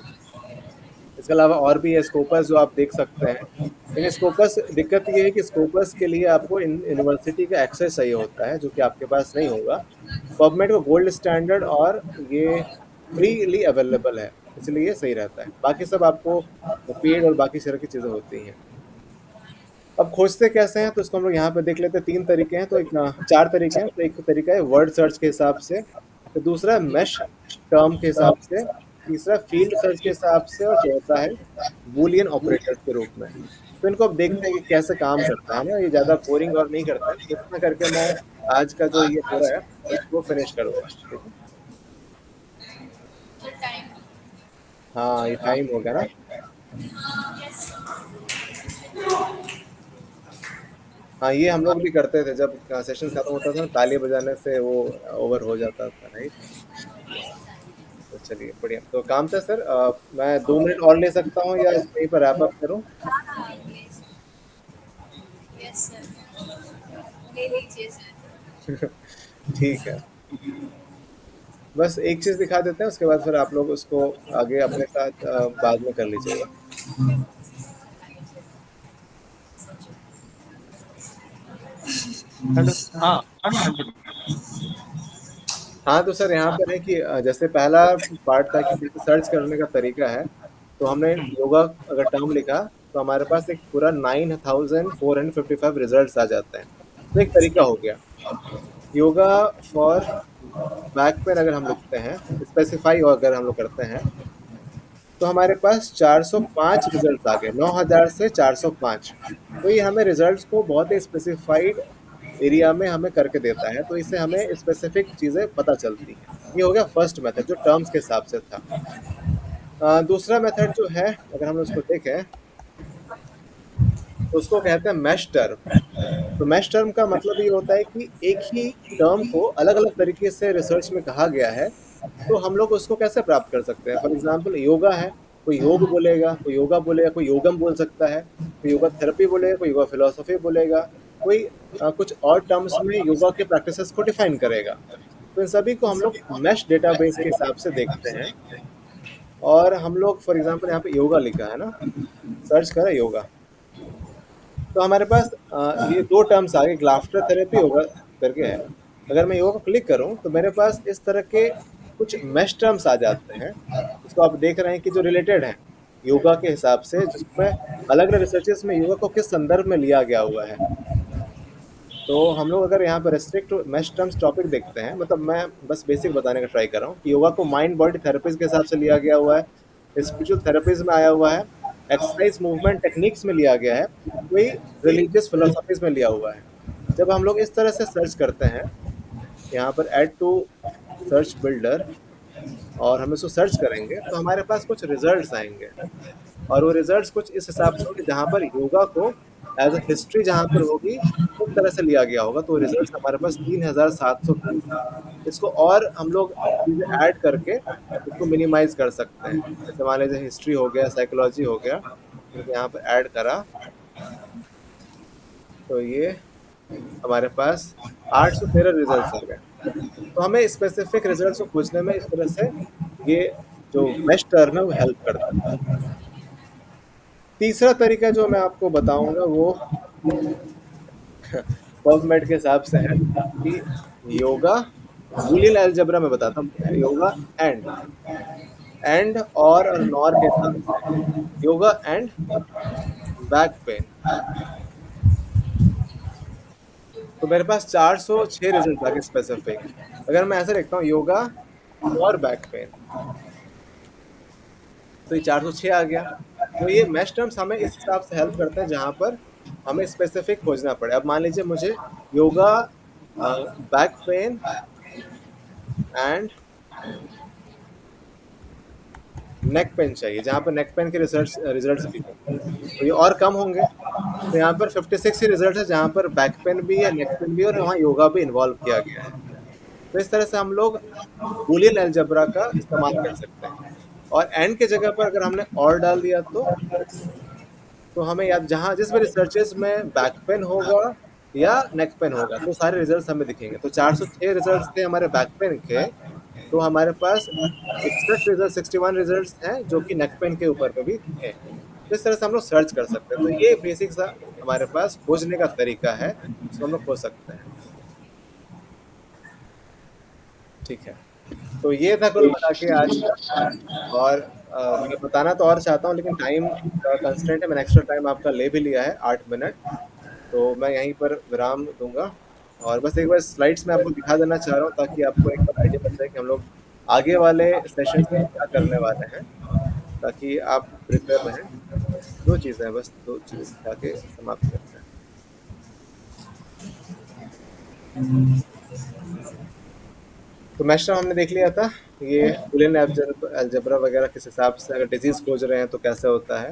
इसके अलावा और भी है स्कोपस जो आप देख सकते हैं। लेकिन स्कोपस, दिक्कत ये है कि स्कोपस के लिए आपको यूनिवर्सिटी का एक्सेस चाहिए होता है, जो कि आपके पास नहीं होगा। पबमेड को गोल्ड स्टैंडर्ड और ये फ्रीली अवेलेबल है, इसलिए ये सही रहता है। बाकी सब आपको पेड और बाकी तरह की चीज़ें होती हैं। अब खोजते कैसे हैं, तो इसको हम लोग यहाँ पे देख लेते हैं। 3 तरीके हैं, तो एक 4 तरीके हैं। तो एक तरीका है वर्ड सर्च के हिसाब से, तो दूसरा है मैश टर्म के हिसाब से, तीसरा फील्ड सर्च के हिसाब से, और चौथा है बूलियन ऑपरेटर्स के रूप में। तो इनको अब देखते हैं कि कैसे काम करता है ना। ये ज़्यादा बोरिंग और नहीं करता है, इतना करके मैं आज का जो ये पूरा है इसको फिनिश करूँगा, ठीक है। हाँ, ये टाइम हो गया ना। हाँ, ये हम लोग भी करते थे जब सेशन खत्म होता था ना, ताली बजाने से वो ओवर हो जाता था, राइट। तो चलिए बढ़िया, तो काम था सर। मैं 2 मिनट और ले सकता हूँ या यहीं पर रैप अप करूँ? यस सर, ले लीजिए सर। ठीक है, बस एक चीज़ दिखा देते हैं, उसके बाद फिर आप लोग उसको आगे अपने साथ बाद में कर लीजिएगा। हेलो। हाँ हाँ, हाँ, तो सर यहाँ पर है कि जैसे पहला पार्ट था कि जैसे सर्च करने का तरीका है, तो हमने योगा अगर टर्म लिखा तो हमारे पास एक पूरा 9455 रिजल्ट्स आ जाते हैं। तो एक तरीका हो गया। योगा फॉर बैक पेन अगर हम लिखते हैं, स्पेसिफाई अगर हम लोग करते हैं, तो हमारे पास 405 रिजल्ट आ गए, 9000 से 405। तो ये हमें रिजल्ट्स को बहुत ही स्पेसिफाइड एरिया में हमें करके देता है, तो इससे हमें स्पेसिफिक चीज़ें पता चलती हैं। ये हो गया फर्स्ट मेथड जो टर्म्स के हिसाब से था। दूसरा मेथड जो है, अगर हम उसको देखें तो उसको कहते हैं मैश टर्म। तो मैश टर्म का मतलब ये होता है कि एक ही टर्म को अलग अलग तरीके से रिसर्च में कहा गया है, तो हम लोग उसको कैसे प्राप्त कर सकते हैं। फॉर एग्जाम्पल योगा है, कोई योग बोलेगा, कोई योगा बोलेगा, कोई योगम बोल सकता है, कोई योगा थेरेपी बोलेगा, कोई योगा फिलोसफी बोलेगा, कोई कुछ और टर्म्स में योगा के प्रैक्टिसेस को डिफाइन करेगा। तो इन सभी को हम लोग मैश डेटाबेस के हिसाब से देखते हैं। और हम लोग फॉर एग्जाम्पल यहाँ पे योगा लिखा है ना, सर्च करें योगा, तो हमारे पास ये 2 टर्म्स आ गए, ग्लाफ्टर थेरेपी योगा करके है। अगर मैं योगा को क्लिक करूं तो मेरे पास इस तरह के कुछ मैश टर्म्स आ जाते हैं, इसको आप देख रहे हैं कि जो रिलेटेड हैं योगा के हिसाब से, जिसमें अलग अलग रिसर्चेस में योगा को किस संदर्भ में लिया गया हुआ है। तो हम लोग अगर यहाँ पर रेस्ट्रिक्ट मैश टर्म्स टॉपिक देखते हैं, मतलब मैं बस बेसिक बताने का ट्राई कर रहा हूँ कि योगा को माइंड बॉडी थेरेपीज के हिसाब से लिया गया हुआ है, स्पिरिचुअल थेरेपीज में आया हुआ है, एक्सरसाइज मूवमेंट टेक्निक्स में लिया गया है, कोई रिलीजियस फिलोसफीज में लिया हुआ है। जब हम लोग इस तरह से सर्च करते हैं, यहाँ पर ऐड टू सर्च बिल्डर, और हम इसको सर्च करेंगे तो हमारे पास कुछ रिजल्ट्स आएंगे। और वो रिजल्ट्स कुछ इस हिसाब से होंगे, जहाँ पर योगा को एज अ हिस्ट्री जहाँ पर होगी उस तरह से लिया गया होगा। तो रिजल्ट्स हमारे पास 3730 है। इसको और हम लोग चीज़ें ऐड करके इसको मिनिमाइज कर सकते हैं। जैसे मान लीजिए हिस्ट्री हो गया, साइकोलॉजी हो गया, तो यहाँ पर ऐड करा तो ये हमारे पास 813 रिजल्ट्स आ गए। तो हमें स्पेसिफिक रिजल्ट्स को खोजने में इस तरह से ये जो मैश टर्म है वो हेल्प करता है। तीसरा तरीका जो मैं आपको बताऊंगा वो पबमेड के हिसाब से है कि योगा, बूलियन अलजेब्रा में बताता हूँ, योगा एंड और नॉर के साथ में, योगा एंड बैक पेन। तो मेरे पास 406 रिजल्ट आ गए स्पेसिफिक। अगर मैं ऐसे लिखता हूँ योगा और बैक पेन, तो ये 406 आ गया। तो ये मैश टर्म्स हमें इस हिसाब से हेल्प करते हैं जहां पर हमें स्पेसिफिक खोजना पड़े। अब मान लीजिए मुझे yoga back pain and neck pain चाहिए, जहां पर नेक पेन के रिजल्ट्स भी हों, तो ये और कम होंगे। तो यहाँ पर 56 ही रिजल्ट है जहां पर बैक पेन भी है, नेक पेन भी है, और वहाँ योगा भी इन्वॉल्व किया गया है। तो इस तरह से हम लोग बूलियन अलजेब्रा का इस्तेमाल कर सकते हैं। और एंड के जगह पर अगर हमने और डाल दिया तो हमें याद, जहाँ जिस भी रिसर्चेस में बैक पेन होगा या नेक पेन होगा तो सारे रिजल्ट्स हमें दिखेंगे। तो 406 रिजल्ट्स थे हमारे बैक पेन के, तो हमारे पास 61 रिजल्ट्स हैं जो कि नेक पेन के ऊपर में भी हैं। तो इस तरह से हम लोग सर्च कर सकते हैं। तो ये बेसिक सा हमारे पास खोजने का तरीका है, इसको हम लोग खोज सकते हैं। ठीक है, तो ये था कुल मिला के आज का। और मैं बताना तो और चाहता हूँ, लेकिन टाइम कंस्ट्रेंट है, मैंने एक्स्ट्रा टाइम आपका ले भी लिया है 8 मिनट, तो मैं यहीं पर विराम दूंगा। और बस एक बार स्लाइड्स में आपको दिखा देना चाह रहा हूँ ताकि आपको एक बार आइडिया बन जाए कि हम लोग आगे वाले सेशंस में क्या करने वाले हैं, ताकि आप प्रिपेयर रहें। 2 चीज़ें हैं, बस 2 चीज़ दिखा के समाप्त करते हैं। तो मैशरम हमने देख लिया था, ये बूलियन अलजेब्रा वगैरह किस हिसाब से अगर डिजीज खोज रहे हैं तो कैसे होता है,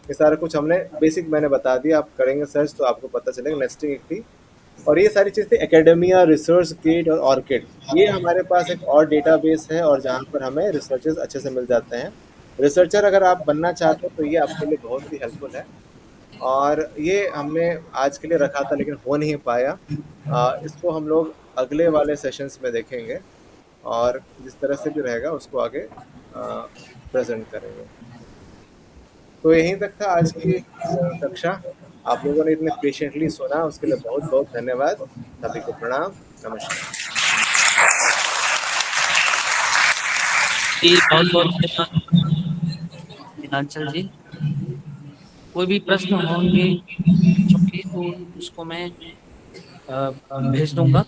ये सारा कुछ हमने बेसिक मैंने बता दिया। आप करेंगे सर्च तो आपको पता चलेगा। नेस्टिंग एक थी, और ये सारी चीज़ थी एकेडेमिया, रिसर्च गेट और ऑर्किड। ये हमारे पास एक और डेटाबेस है और जहाँ पर हमें रिसर्चेस अच्छे से मिल जाते हैं। रिसर्चर अगर आप बनना चाहते हो तो ये आपके लिए बहुत ही हेल्पफुल है। और ये हमने आज के लिए रखा था लेकिन हो नहीं पाया, इसको हम लोग अगले वाले सेशंस में देखेंगे और जिस तरह से भी रहेगा उसको आगे प्रेजेंट करेंगे। तो यहीं तक था आज की कक्षा। आप लोगों ने इतने पेशेंटली सुना, उसके लिए बहुत बहुत धन्यवाद। सभी को प्रणाम, नमस्कार। बहुत बहुत धन्यवाद नीलांचल जी। कोई भी प्रश्न होंगे छोटे तो उसको मैं भेज दूंगा।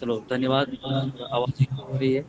चलो धन्यवाद। आवाज हो रही है।